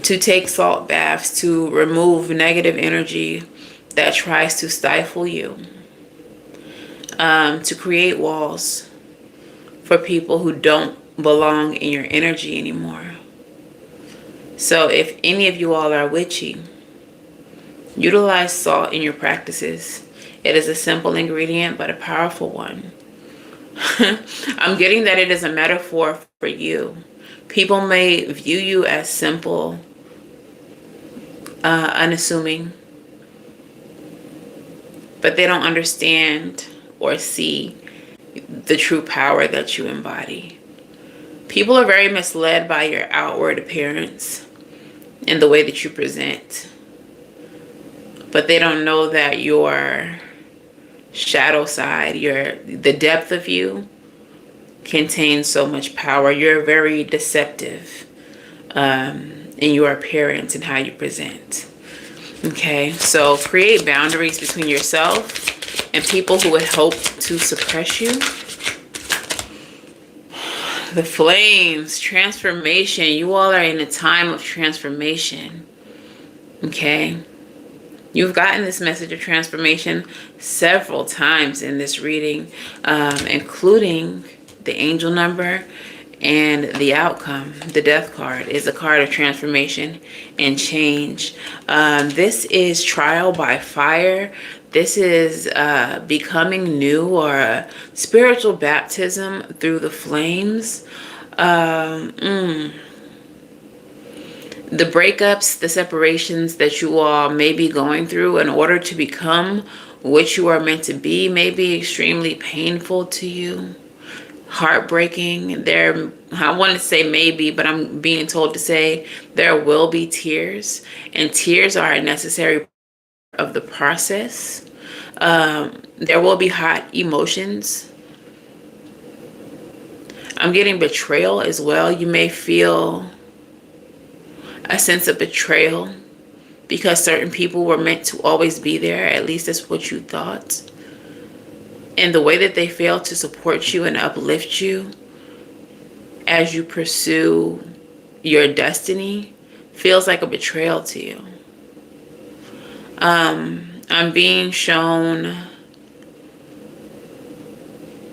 To take salt baths. To remove negative energy that tries to stifle you. To create walls for people who don't belong in your energy anymore. So if any of you all are witchy, utilize salt in your practices. It is a simple ingredient, but a powerful one. I'm getting that it is a metaphor for you. People may view you as simple, unassuming, but they don't understand or see the true power that you embody. People are very misled by your outward appearance and the way that you present. But they don't know that your shadow side, the depth of you contains so much power. You're very deceptive in your appearance and how you present. Okay, so create boundaries between yourself and people who would hope to suppress you. The flames, transformation. You all are in a time of transformation. Okay. You've gotten this message of transformation several times in this reading, including the angel number and the outcome. The death card is a card of transformation and change. This is trial by fire. This is becoming new, or a spiritual baptism through the flames. The breakups, the separations that you all may be going through in order to become what you are meant to be may be extremely painful to you. Heartbreaking. I want to say maybe, but I'm being told to say there will be tears. And tears are a necessary of the process. There will be hot emotions. I'm getting betrayal as well. You may feel a sense of betrayal because certain people were meant to always be there. At least that's what you thought. And the way that they fail to support you and uplift you as you pursue your destiny feels like a betrayal to you. I'm being shown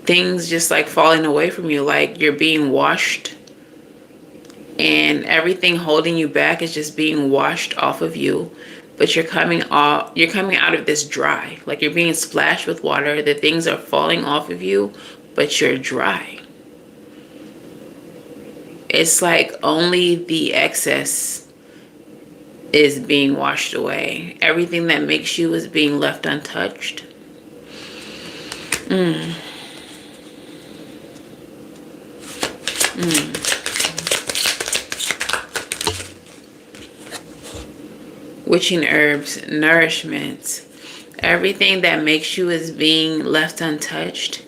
things just like falling away from you, like you're being washed and everything holding you back is just being washed off of you. But you're coming out of this dry, like you're being splashed with water. The things are falling off of you, but you're dry. It's like only the excess is being washed away. Everything that makes you is being left untouched. Witching herbs, nourishment. Everything that makes you is being left untouched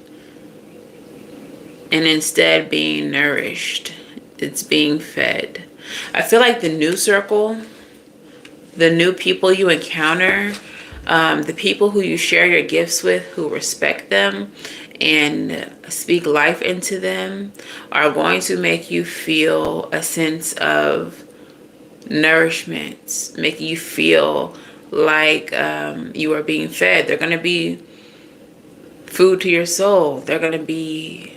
and instead being nourished. It's being fed. I feel like the new circle, the new people you encounter, The people who you share your gifts with, who respect them and speak life into them, are going to make you feel a sense of nourishment, make you feel like you are being fed. They're going to be food to your soul. They're going to be,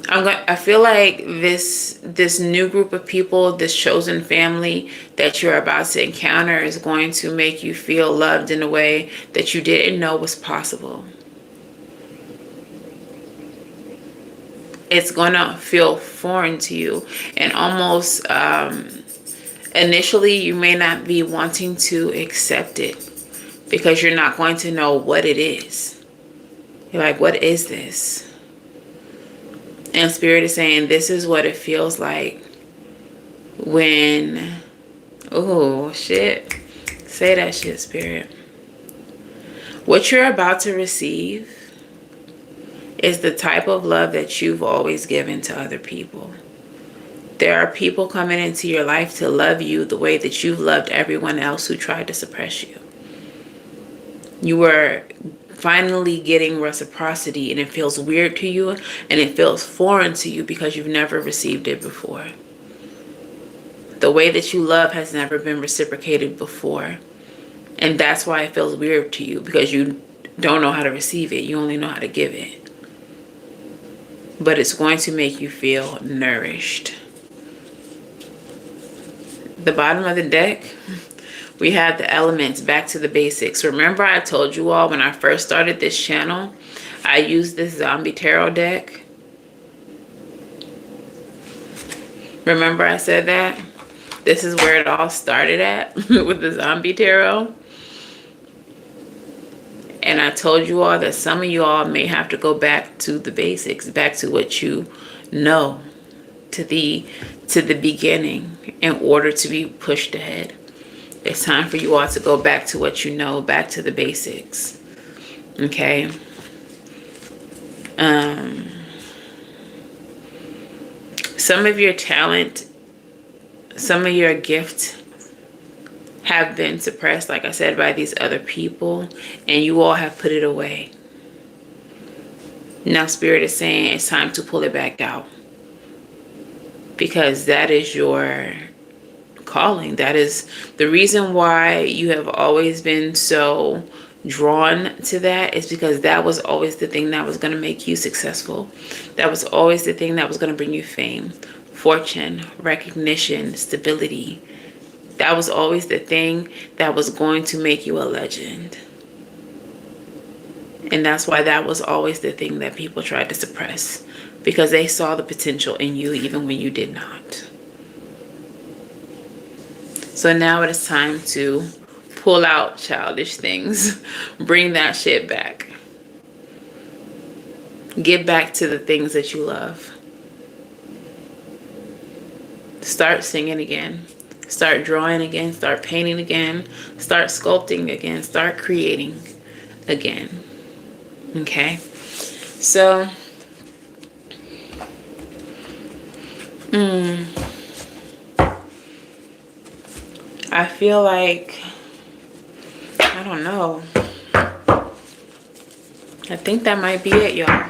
I feel like this new group of people, this chosen family that you're about to encounter, is going to make you feel loved in a way that you didn't know was possible. It's going to feel foreign to you, and almost initially you may not be wanting to accept it because you're not going to know what it is. You're like, what is this? And Spirit is saying, this is what it feels like when, oh shit, say that shit, Spirit. What you're about to receive is the type of love that you've always given to other people. There are people coming into your life to love you the way that you've loved everyone else who tried to suppress you. You are finally getting reciprocity, and it feels weird to you, and it feels foreign to you because you've never received it before. The way that you love has never been reciprocated before, and that's why it feels weird to you, because you don't know how to receive it. You only know how to give it. But it's going to make you feel nourished. The bottom of the deck, we have the elements, back to the basics. Remember, I told you all when I first started this channel, I used this zombie tarot deck. Remember I said that? This is where it all started at with the zombie tarot. And I told you all that some of you all may have to go back to the basics, back to what you know, to the beginning, in order to be pushed ahead. It's time for you all to go back to what you know, back to the basics. Okay? Some of your talent, some of your gift have been suppressed, like I said, by these other people, and you all have put it away. Now Spirit is saying it's time to pull it back out, because that is your calling. That is the reason why you have always been so drawn to that, is because that was always the thing that was going to make you successful. That was always the thing that was going to bring you fame, fortune, recognition, stability. That was always the thing that was going to make you a legend. And that's why that was always the thing that people tried to suppress, because they saw the potential in you even when you did not. So now it is time to pull out childish things. Bring that shit back. Get back to the things that you love. Start singing again. Start drawing again. Start painting again. Start sculpting again. Start creating again. Okay? So, I feel like, I don't know. I think that might be it, y'all.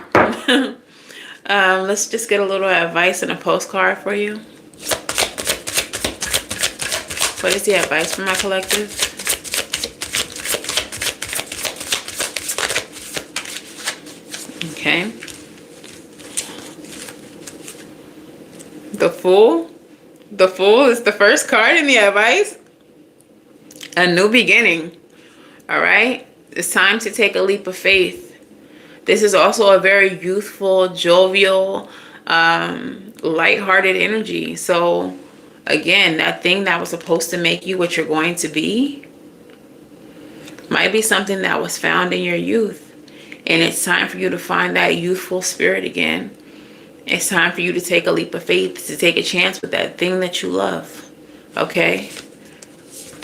Let's just get a little advice and a postcard for you. What is the advice for my collective? Okay. The Fool. The Fool is the first card in the advice. A new beginning. All right. It's time to take a leap of faith. This is also a very youthful, jovial, lighthearted energy. So again, that thing that was supposed to make you what you're going to be might be something that was found in your youth. And it's time for you to find that youthful spirit again. It's time for you to take a leap of faith, to take a chance with that thing that you love. Okay?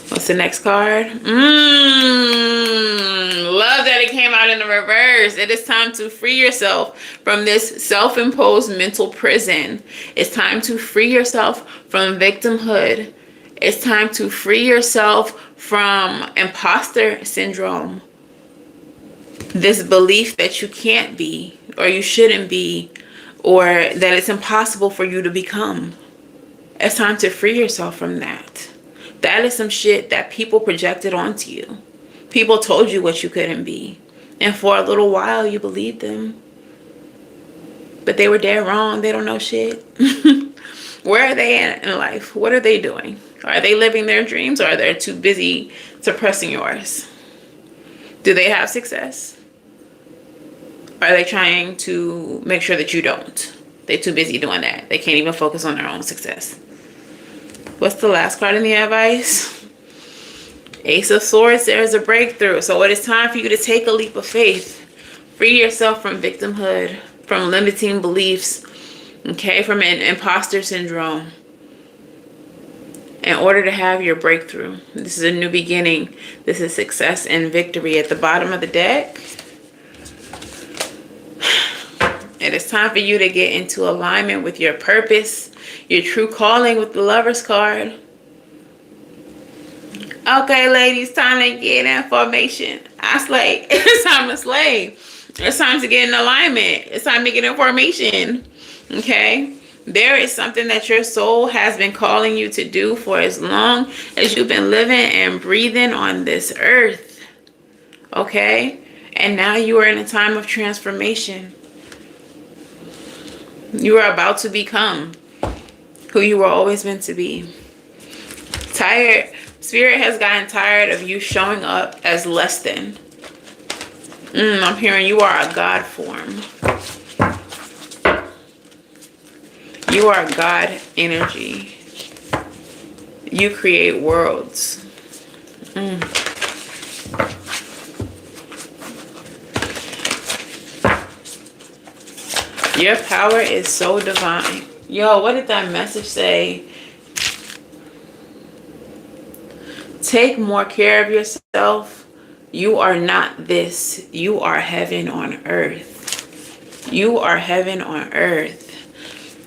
What's the next card? Love that it came out in the reverse. It is time to free yourself from this self-imposed mental prison. It's time to free yourself from victimhood It's time to free yourself from imposter syndrome. This belief that you can't be, or you shouldn't be, or that it's impossible for you to become. It's time to free yourself from that. That is some shit that people projected onto you. People told you what you couldn't be. And for a little while, you believed them. But they were dead wrong. They don't know shit. Where are they in life? What are they doing? Are they living their dreams, or are they too busy suppressing yours? Do they have success? Are they trying to make sure that you don't? They're too busy doing that. They can't even focus on their own success. What's the last card in the advice? Ace of Swords, there's a breakthrough. So it is time for you to take a leap of faith. Free yourself from victimhood, from limiting beliefs, okay, from an imposter syndrome, in order to have your breakthrough. This is a new beginning. This is success and victory. At the bottom of the deck, it is time for you to get into alignment with your purpose, your true calling, with the Lover's card. Okay, ladies, time to get in formation. I slay. It's time to slay. It's time to get in alignment. It's time to get in formation. Okay? There is something that your soul has been calling you to do for as long as you've been living and breathing on this earth. Okay? And now you are in a time of transformation. You are about to become who you were always meant to be. Tired. Spirit has gotten tired of you showing up as less than. I'm hearing you are a God form. You are God energy. You create worlds. Your power is so divine. Yo, what did that message say? Take more care of yourself. You are not this. You are heaven on earth. You are heaven on earth.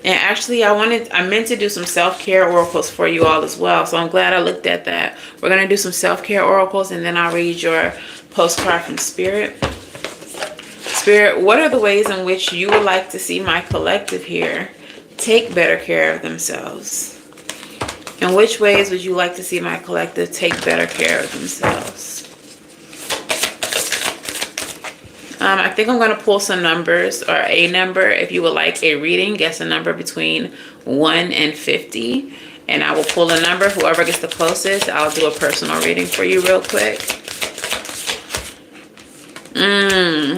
And actually, I meant to do some self-care oracles for you all as well. So I'm glad I looked at that. We're going to do some self-care oracles, and then I'll read your postcard from Spirit. Spirit, what are the ways in which you would like to see my collective here take better care of themselves? In which ways would you like to see my collective take better care of themselves? I think I'm going to pull some numbers, or a number. If you would like a reading, guess a number between 1 and 50. And I will pull a number. Whoever gets the closest, I'll do a personal reading for you real quick.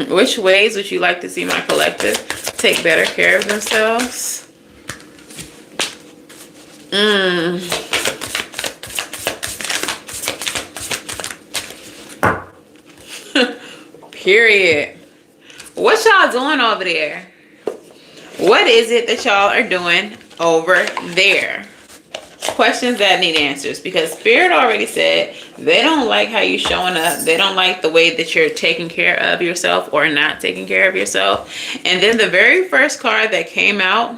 Which ways would you like to see my collective take better care of themselves? Period. What y'all doing over there? What is it that y'all are doing over there? Questions that need answers, because Spirit already said they don't like how you showing up. They don't like the way that you're taking care of yourself or not taking care of yourself. And then the very first card that came out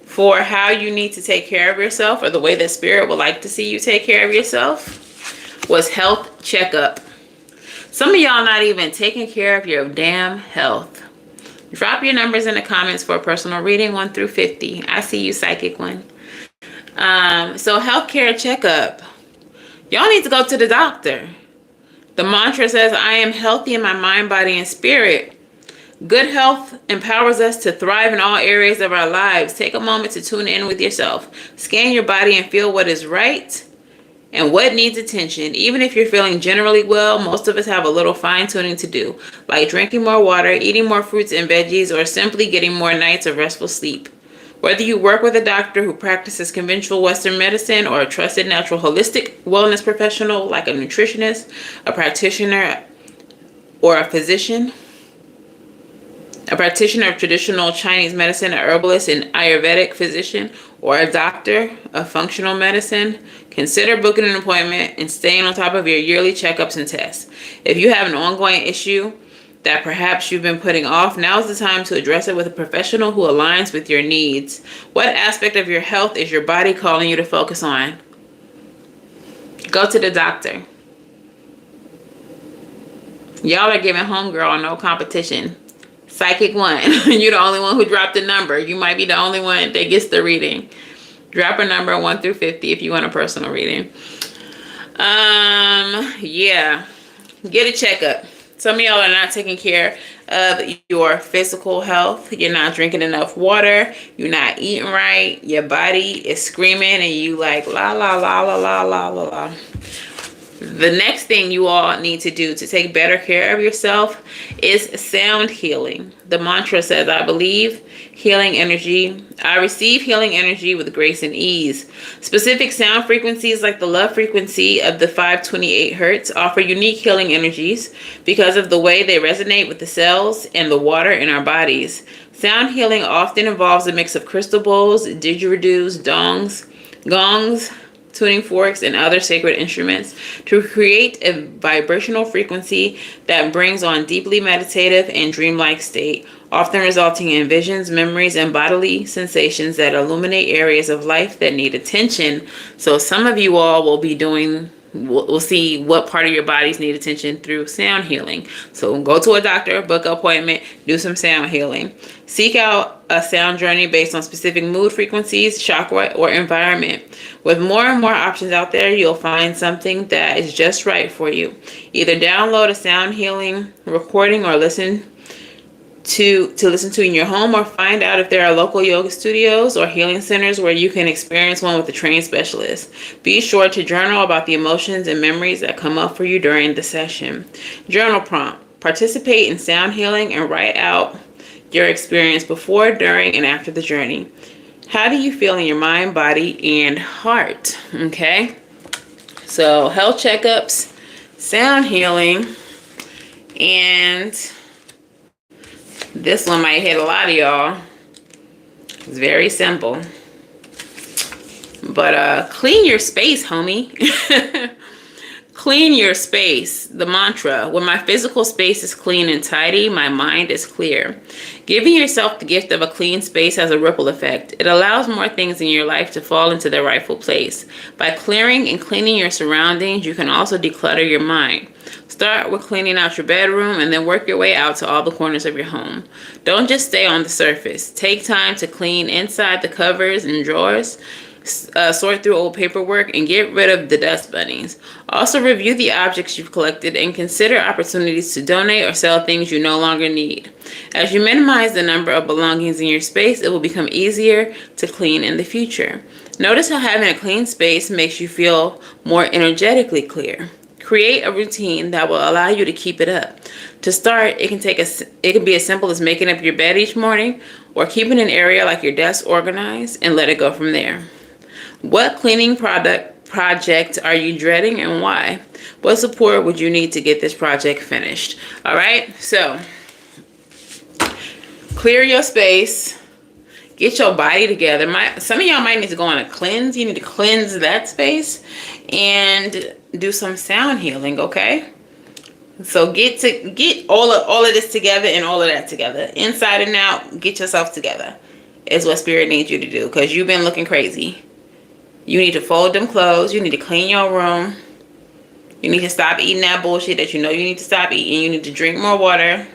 for how you need to take care of yourself, or the way that Spirit would like to see you take care of yourself, was health checkup. Some of y'all not even taking care of your damn health. Drop your numbers in the comments for a personal reading, 1 through 50. I see you, Psychic One. So healthcare checkup. Y'all need to go to the doctor. The mantra says, I am healthy in my mind, body, and spirit. Good health empowers us to thrive in all areas of our lives. Take a moment to tune in with yourself. Scan your body and feel what is right and what needs attention. Even if you're feeling generally well, most of us have a little fine-tuning to do, like drinking more water, eating more fruits and veggies, or simply getting more nights of restful sleep. Whether you work with a doctor who practices conventional Western medicine, or a trusted natural holistic wellness professional like a nutritionist, a practitioner, or a physician, a practitioner of traditional Chinese medicine, a herbalist, an Ayurvedic physician, or a doctor of functional medicine, consider booking an appointment and staying on top of your yearly checkups and tests. If you have an ongoing issue that perhaps you've been putting off, now's the time to address it with a professional who aligns with your needs. What aspect of your health is your body calling you to focus on? Go to the doctor. Y'all are giving homegirl no competition. Psychic 1. You're the only one who dropped a number. You might be the only one that gets the reading. Drop a number 1 through 50 if you want a personal reading. Yeah. Get a checkup. Some of y'all are not taking care of your physical health. You're not drinking enough water. You're not eating right. Your body is screaming and you like la la la la la la la la. The next thing you all need to do to take better care of yourself is sound healing. The mantra says, I believe healing energy. I receive healing energy with grace and ease. Specific sound frequencies like the love frequency of the 528 hertz offer unique healing energies because of the way they resonate with the cells and the water in our bodies. Sound healing often involves a mix of crystal bowls, didgeridoos, gongs, tuning forks, and other sacred instruments to create a vibrational frequency that brings on deeply meditative and dreamlike state, often resulting in visions, memories, and bodily sensations that illuminate areas of life that need attention. So some of you all will be we'll see what part of your bodies need attention through sound healing. So go to a doctor, book an appointment, do some sound healing. Seek out a sound journey based on specific mood frequencies, chakra, or environment. With more and more options out there, you'll find something that is just right for you. Either download a sound healing recording or listen to in your home, or find out if there are local yoga studios or healing centers where you can experience one with a trained specialist. Be sure to journal about the emotions and memories that come up for you during the session. Journal prompt. Participate in sound healing and write out your experience before, during, and after the journey. How do you feel in your mind, body, and heart? Okay. So health checkups, sound healing, and this one might hit a lot of y'all. It's very simple. But clean your space, homie. Clean your space. The mantra: when my physical space is clean and tidy, my mind is clear. Giving yourself the gift of a clean space has a ripple effect. It allows more things in your life to fall into their rightful place. By clearing and cleaning your surroundings, you can also declutter your mind. Start with cleaning out your bedroom and then work your way out to all the corners of your home. Don't just stay on the surface. Take time to clean inside the cupboards and drawers. Sort through old paperwork and get rid of the dust bunnies. Also review the objects you've collected and consider opportunities to donate or sell things you no longer need. As you minimize the number of belongings in your space, it will become easier to clean in the future. Notice how having a clean space makes you feel more energetically clear. Create a routine that will allow you to keep it up. To start, it can be as simple as making up your bed each morning or keeping an area like your desk organized and let it go from there. What cleaning project are you dreading and why? What support would you need to get this project finished? All right, so clear your space. Get your body together. Some of y'all might need to go on a cleanse. You need to cleanse that space and do some sound healing, okay? So get all of this together and all of that together. Inside and out, get yourself together is what Spirit needs you to do, because you've been looking crazy. You need to fold them clothes. You need to clean your room. You need to stop eating that bullshit that you know you need to stop eating. You need to drink more water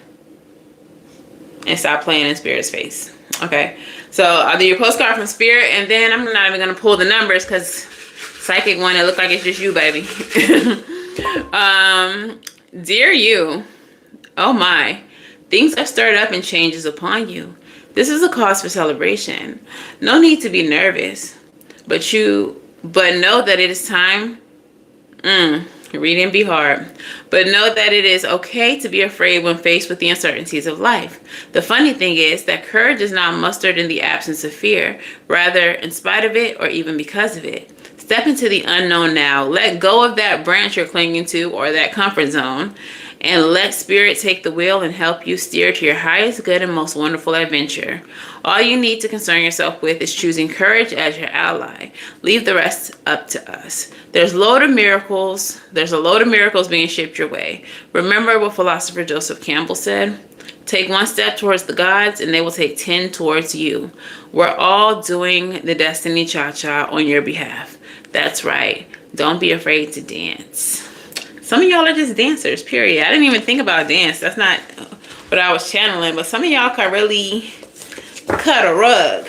and stop playing in Spirit's face. Okay, so I'll do your postcard from Spirit, and then I'm not even going to pull the numbers because Psychic 1, it look like it's just you, baby. Dear you, oh my, things are stirred up and changes upon you. This is a cause for celebration. No need to be nervous. But know that it is time. Reading be hard. But know that it is okay to be afraid when faced with the uncertainties of life. The funny thing is that courage is not mustered in the absence of fear, rather in spite of it or even because of it. Step into the unknown now. Let go of that branch you're clinging to or that comfort zone, and let Spirit take the wheel and help you steer to your highest good and most wonderful adventure. All you need to concern yourself with is choosing courage as your ally. Leave the rest up to us. There's a load of miracles being shipped your way. Remember what philosopher Joseph Campbell said? Take one step towards the gods and they will take 10 towards you. We're all doing the Destiny Cha-Cha on your behalf. That's right. Don't be afraid to dance. Some of y'all are just dancers, period. I didn't even think about dance. That's not what I was channeling. But some of y'all can really cut a rug.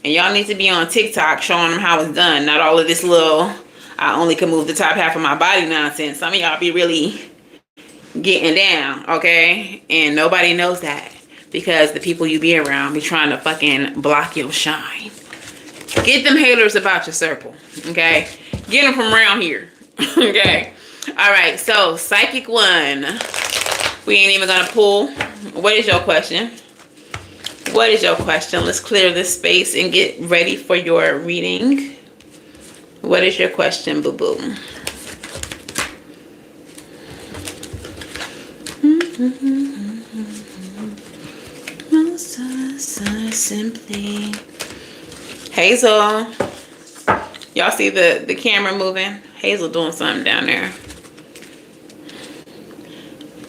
And y'all need to be on TikTok showing them how it's done. Not all of this little, I only can move the top half of my body nonsense. Some of y'all be really getting down, okay? And nobody knows that. Because the people you be around be trying to fucking block your shine. Get them haters about your circle, okay? Get them from around here, okay? All right, so Psychic 1. We ain't even gonna pull. What is your question? What is your question? Let's clear this space and get ready for your reading. What is your question, boo-boo? Simply. Hazel. Y'all see the camera moving? Hazel doing something down there.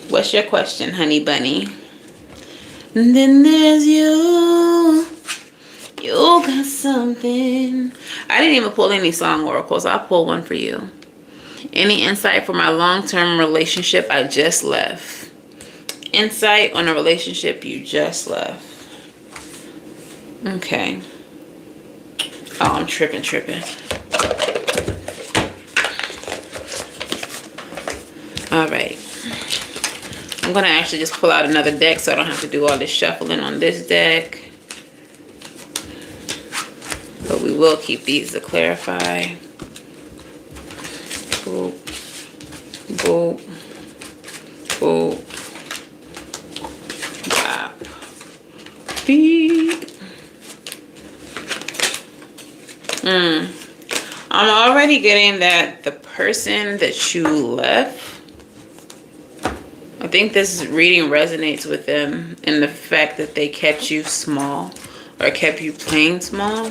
What's your question, honey bunny? And then there's you. You got something. I didn't even pull any song oracles. I'll pull one for you. Any insight for my long-term relationship I just left? Insight on a relationship you just left. Okay. Oh, I'm tripping. All right. I'm going to actually just pull out another deck so I don't have to do all this shuffling on this deck. But we will keep these to clarify. Boop. Boop. Boop. Bop. Beep. I'm already getting that the person that you left, I think this reading resonates with them in the fact that they kept you small or kept you playing small.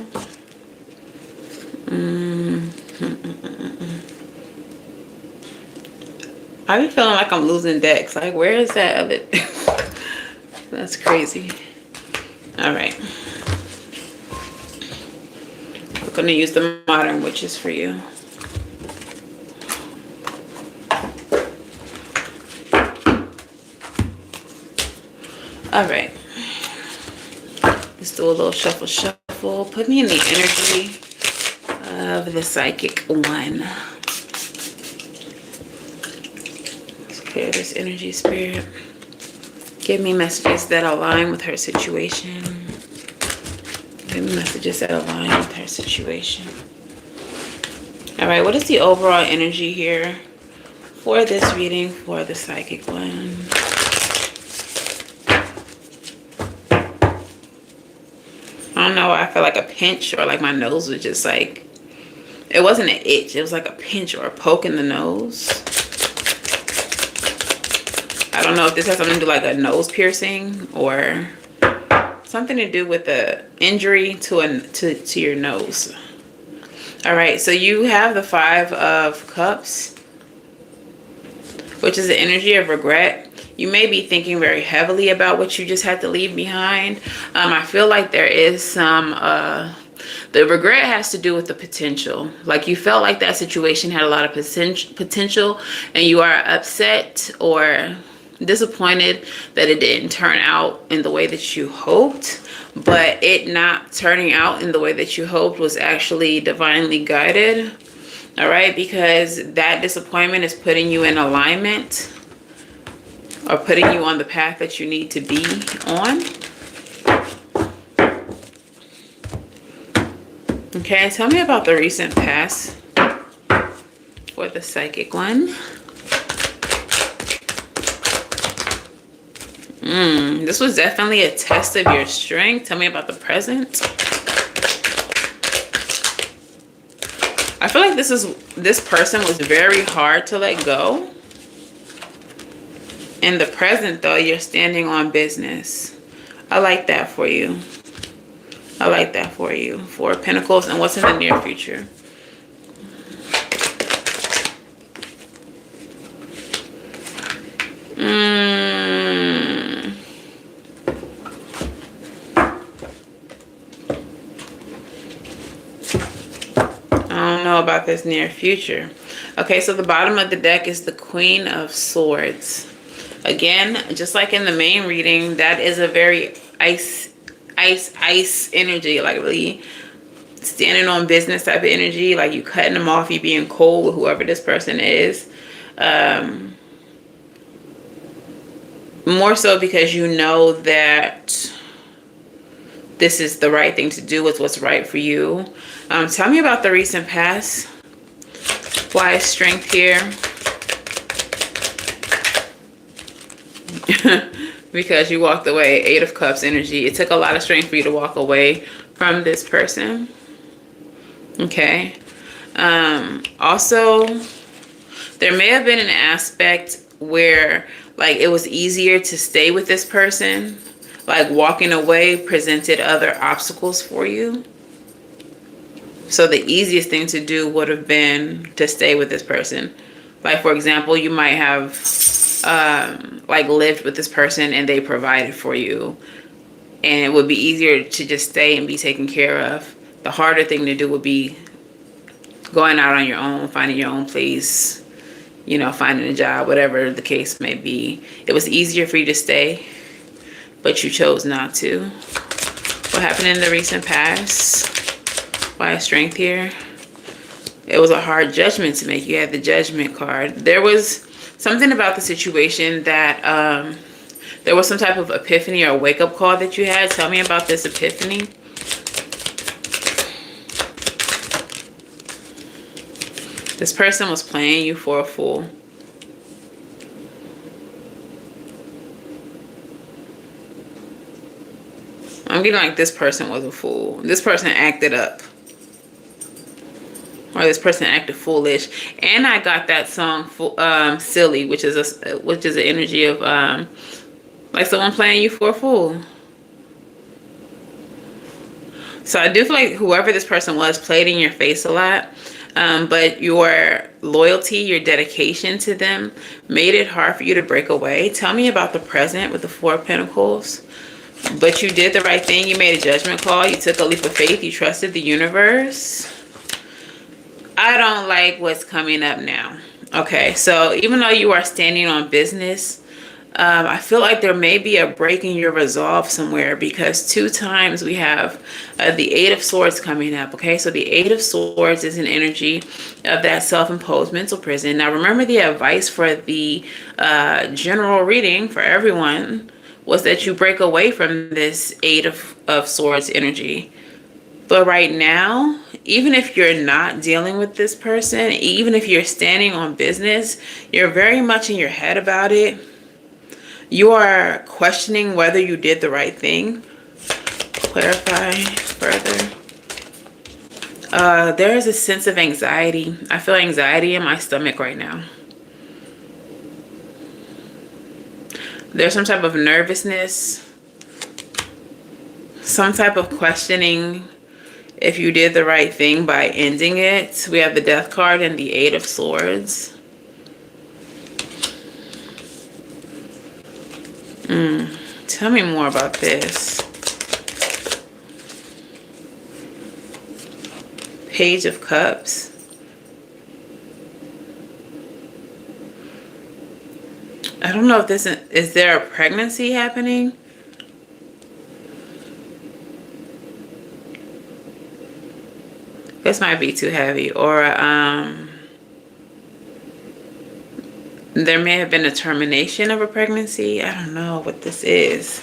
I be feeling like I'm losing decks. Like, where is that of it? That's crazy. All right. We're going to use the Modern Witches for you. All right. Let's do a little shuffle. Put me in the energy of the Psychic 1. Let's clear this energy, Spirit. Give me messages that align with her situation. Give me messages that align with her situation. All right, what is the overall energy here for this reading for the Psychic 1? I don't know, I feel like a pinch or like my nose was just like, it wasn't an itch, it was like a pinch or a poke in the nose. I don't know if this has something to do like a nose piercing or something to do with the injury to your nose. All right, so you have the 5 of Cups, which is the energy of regret. You may be thinking very heavily about what you just had to leave behind. I feel like there is some, the regret has to do with the potential. Like you felt like that situation had a lot of potential and you are upset or disappointed that it didn't turn out in the way that you hoped. But it not turning out in the way that you hoped was actually divinely guided. All right, because that disappointment is putting you in alignment or putting you on the path that you need to be on. Okay, tell me about the recent past for the Psychic 1. This was definitely a test of your strength. Tell me about the present. I feel like this person was very hard to let go. In the present, though, you're standing on business. I like that for you. I like that for you. 4 of Pentacles. And what's in the near future? I don't know. know about this near future. Okay, so the bottom of the deck is the Queen of Swords. Again, just like in the main reading, that is a very ice energy, like really standing on business type of energy, like you cutting them off, you being cold with whoever this person is. More so because you know that this is the right thing to do, it's what's right for you. Tell me about the recent past. Why is strength here? Because you walked away. 8 of Cups energy. It took a lot of strength for you to walk away from this person. Okay. Also, there may have been an aspect where like it was easier to stay with this person. Like walking away presented other obstacles for you. So the easiest thing to do would have been to stay with this person. Like, for example, you might have like lived with this person and they provided for you. And it would be easier to just stay and be taken care of. The harder thing to do would be going out on your own, finding your own place, you know, finding a job, whatever the case may be. It was easier for you to stay, but you chose not to. What happened in the recent past? Why is strength here? It was a hard judgment to make. You had the Judgment card. There was something about the situation that there was some type of epiphany or wake-up call that you had. Tell me about this epiphany. This person was playing you for a fool. I'm getting like this person was a fool. This person acted up. Or this person acted foolish. And I got that song Silly, which is an energy of like someone playing you for a fool. So I do feel like whoever this person was played in your face a lot. But your loyalty, your dedication to them made it hard for you to break away. Tell me about the present with the 4 of Pentacles. But you did the right thing. You made a judgment call. You took a leap of faith. You trusted the universe. I don't like what's coming up now. Okay, so even though you are standing on business, I feel like there may be a break in your resolve somewhere, because 2 times we have the 8 of Swords coming up. Okay, so the 8 of Swords is an energy of that self-imposed mental prison. Now remember, the advice for the general reading for everyone was that you break away from this 8 of Swords energy. But right now, even if you're not dealing with this person, even if you're standing on business, you're very much in your head about it. You are questioning whether you did the right thing. Clarify further. There is a sense of anxiety. I feel anxiety in my stomach right now. There's some type of nervousness, some type of questioning if you did the right thing by ending it. We have the Death card and the 8 of Swords. Tell me more about this. Page of Cups. I don't know if this is there a pregnancy happening? This might be too heavy. Or there may have been a termination of a pregnancy. I don't know what this is.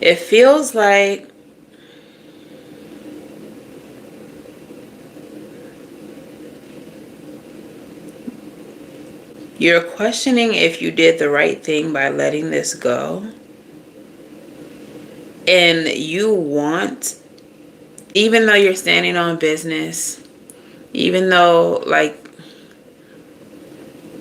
It feels like you're questioning if you did the right thing by letting this go. And you want, even though you're standing on business, even though like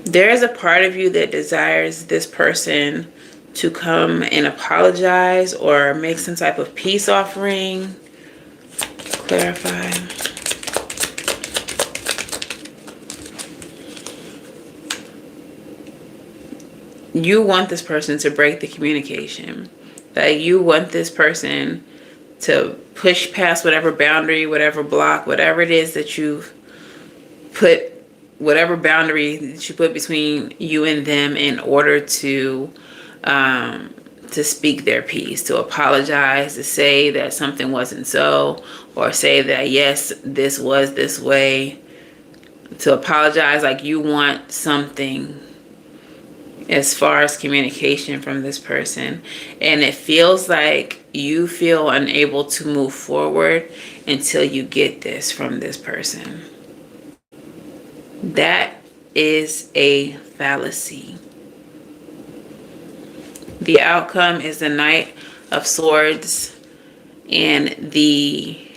there's a part of you that desires this person to come and apologize or make some type of peace offering. Clarify. You want this person to break the communication. Like, you want this person to push past whatever boundary, whatever block, whatever it is that you've put, whatever boundary that you put between you and them, in order to speak their piece, to apologize, to say that something wasn't so, or say that yes, this was this way, to apologize. Like, you want something as far as communication from this person, and it feels like you feel unable to move forward until you get this from this person. That is a fallacy. The outcome is the Knight of Swords and the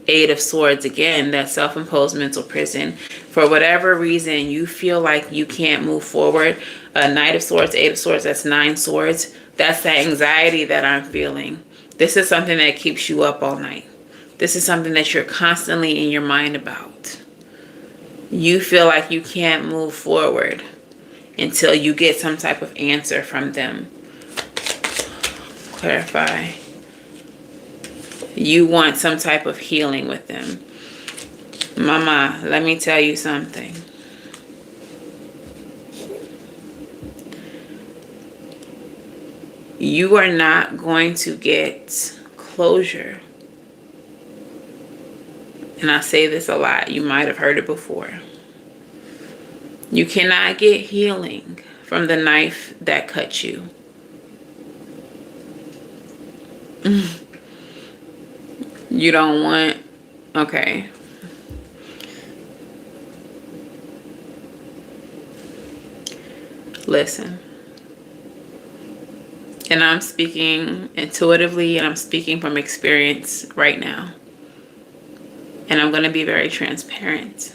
Eight of Swords. Again, that self-imposed mental prison. For whatever reason, you feel like you can't move forward. A Knight of Swords, Eight of Swords, that's 9 swords. That's the anxiety that I'm feeling. This is something that keeps you up all night. This is something that you're constantly in your mind about. You feel like you can't move forward until you get some type of answer from them. Clarify. You want some type of healing with them. Mama, let me tell you something. You are not going to get closure. And I say this a lot. You might have heard it before. You cannot get healing from the knife that cut you. You don't want... Okay. Listen. And I'm speaking intuitively, and I'm speaking from experience right now. And I'm going to be very transparent.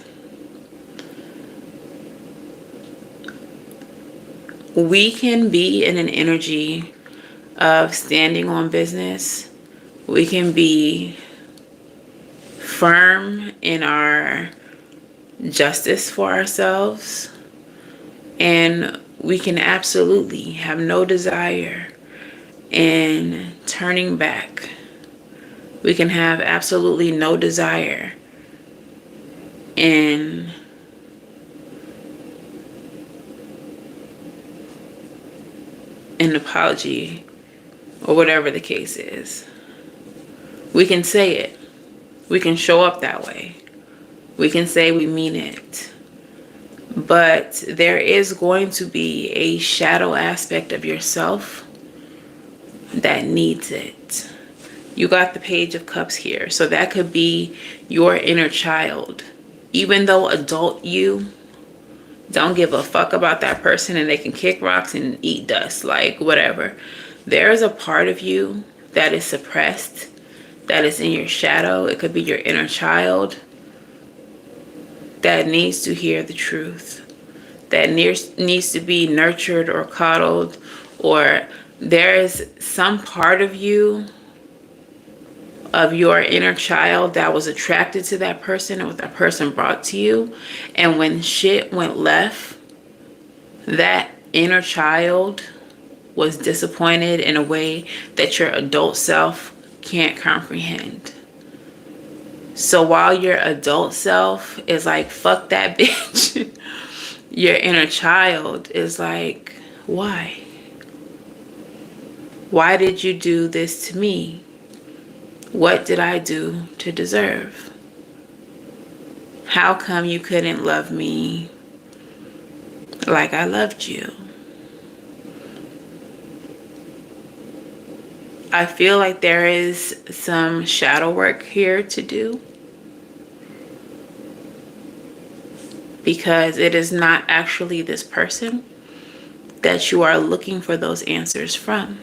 We can be in an energy of standing on business. We can be firm in our justice for ourselves. And we can absolutely have no desire in turning back. We can have absolutely no desire in an apology, or whatever the case is. We can say it. We can show up that way. We can say we mean it. But there is going to be a shadow aspect of yourself that needs it. You got the Page of Cups here. So that could be your inner child. Even though adult you don't give a fuck about that person and they can kick rocks and eat dust, like whatever. There is a part of you that is suppressed, that is in your shadow. It could be your inner child that needs to hear the truth, that needs to be nurtured or coddled, or there is some part of you, of your inner child, that was attracted to that person and what that person brought to you. And when shit went left, that inner child was disappointed in a way that your adult self can't comprehend. So while your adult self is like, fuck that bitch, your inner child is like, why? Why did you do this to me? What did I do to deserve? How come you couldn't love me like I loved you? I feel like there is some shadow work here to do, because it is not actually this person that you are looking for those answers from.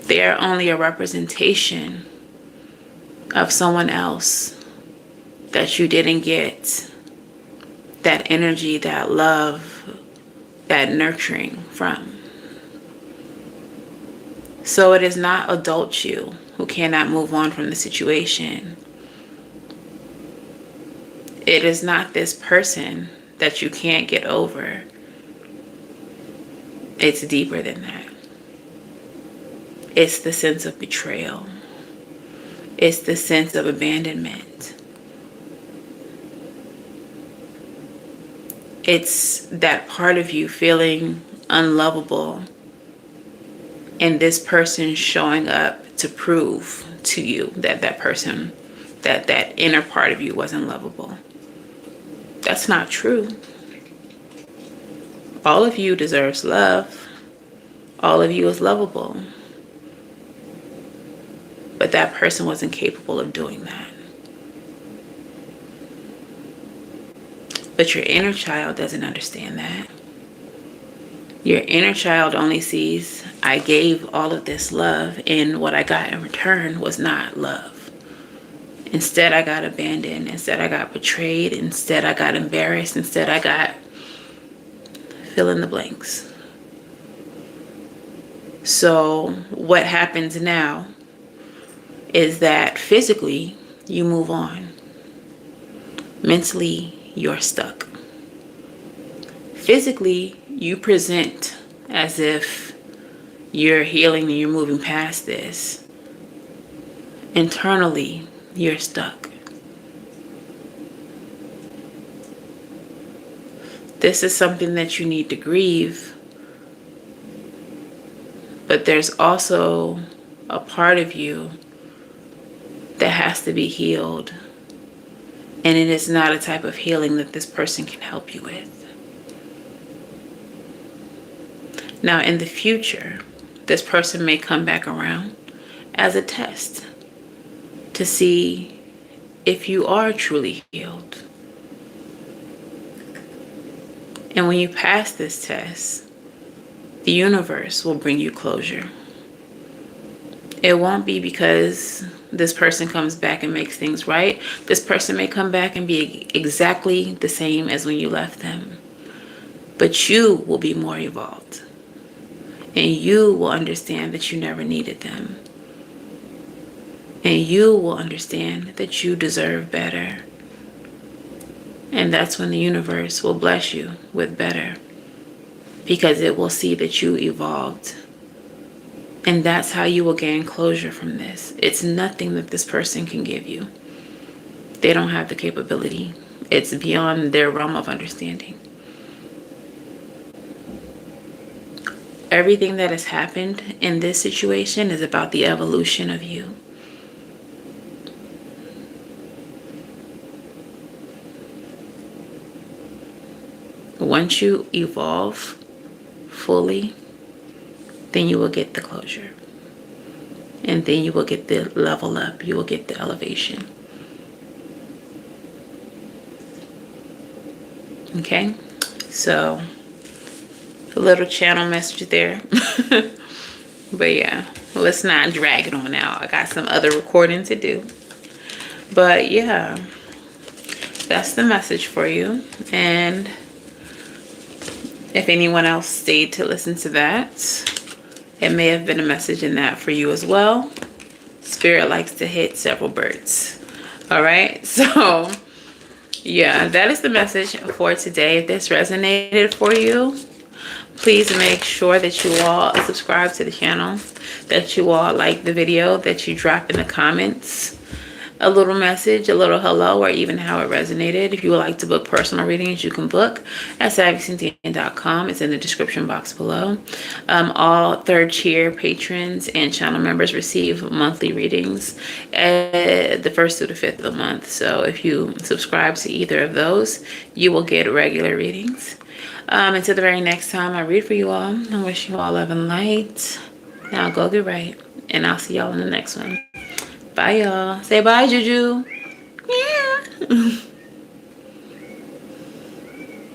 They are only a representation of someone else that you didn't get that energy, that love, that nurturing from. So it is not adult you who cannot move on from the situation. It is not this person that you can't get over. It's deeper than that. It's the sense of betrayal. It's the sense of abandonment. It's that part of you feeling unlovable, and this person showing up to prove to you that that inner part of you wasn't lovable. That's not true. All of you deserves love. All of you is lovable. But that person wasn't capable of doing that. But your inner child doesn't understand that. Your inner child only sees, I gave all of this love, and what I got in return was not love. Instead, I got abandoned. Instead, I got betrayed. Instead, I got embarrassed. Instead, I got fill in the blanks. So what happens now is that physically, you move on. Mentally, you're stuck. Physically, you present as if you're healing and you're moving past this. Internally, you're stuck. This is something that you need to grieve. But there's also a part of you that has to be healed. And it is not a type of healing that this person can help you with. Now, in the future, this person may come back around as a test to see if you are truly healed. And when you pass this test, the universe will bring you closure. It won't be because this person comes back and makes things right. This person may come back and be exactly the same as when you left them. But you will be more evolved. And you will understand that you never needed them. And you will understand that you deserve better. And that's when the universe will bless you with better. Because it will see that you evolved. And that's how you will gain closure from this. It's nothing that this person can give you. They don't have the capability. It's beyond their realm of understanding. Everything that has happened in this situation is about the evolution of you. Once you evolve fully, then you will get the closure. And then you will get the level up. You will get the elevation. Okay? So, a little channel message there. But yeah, let's not drag it on out. I got some other recording to do. But yeah, that's the message for you. And if anyone else stayed to listen to that, it may have been a message in that for you as well. Spirit likes to hit several birds. All right, so yeah, that is the message for today. If this resonated for you, please make sure that you all subscribe to the channel, that you all like the video, that you drop in the comments a little message, a little hello, or even how it resonated. If you would like to book personal readings, you can book at SavyCynthia.com. It's in the description box below. All third tier patrons and channel members receive monthly readings at the 1st through the 5th of the month. So if you subscribe to either of those, you will get regular readings. Until the very next time I read for you all, I wish you all love and light. Now go get right, and I'll see y'all in the next one. Bye, y'all. Say bye, Juju. Yeah.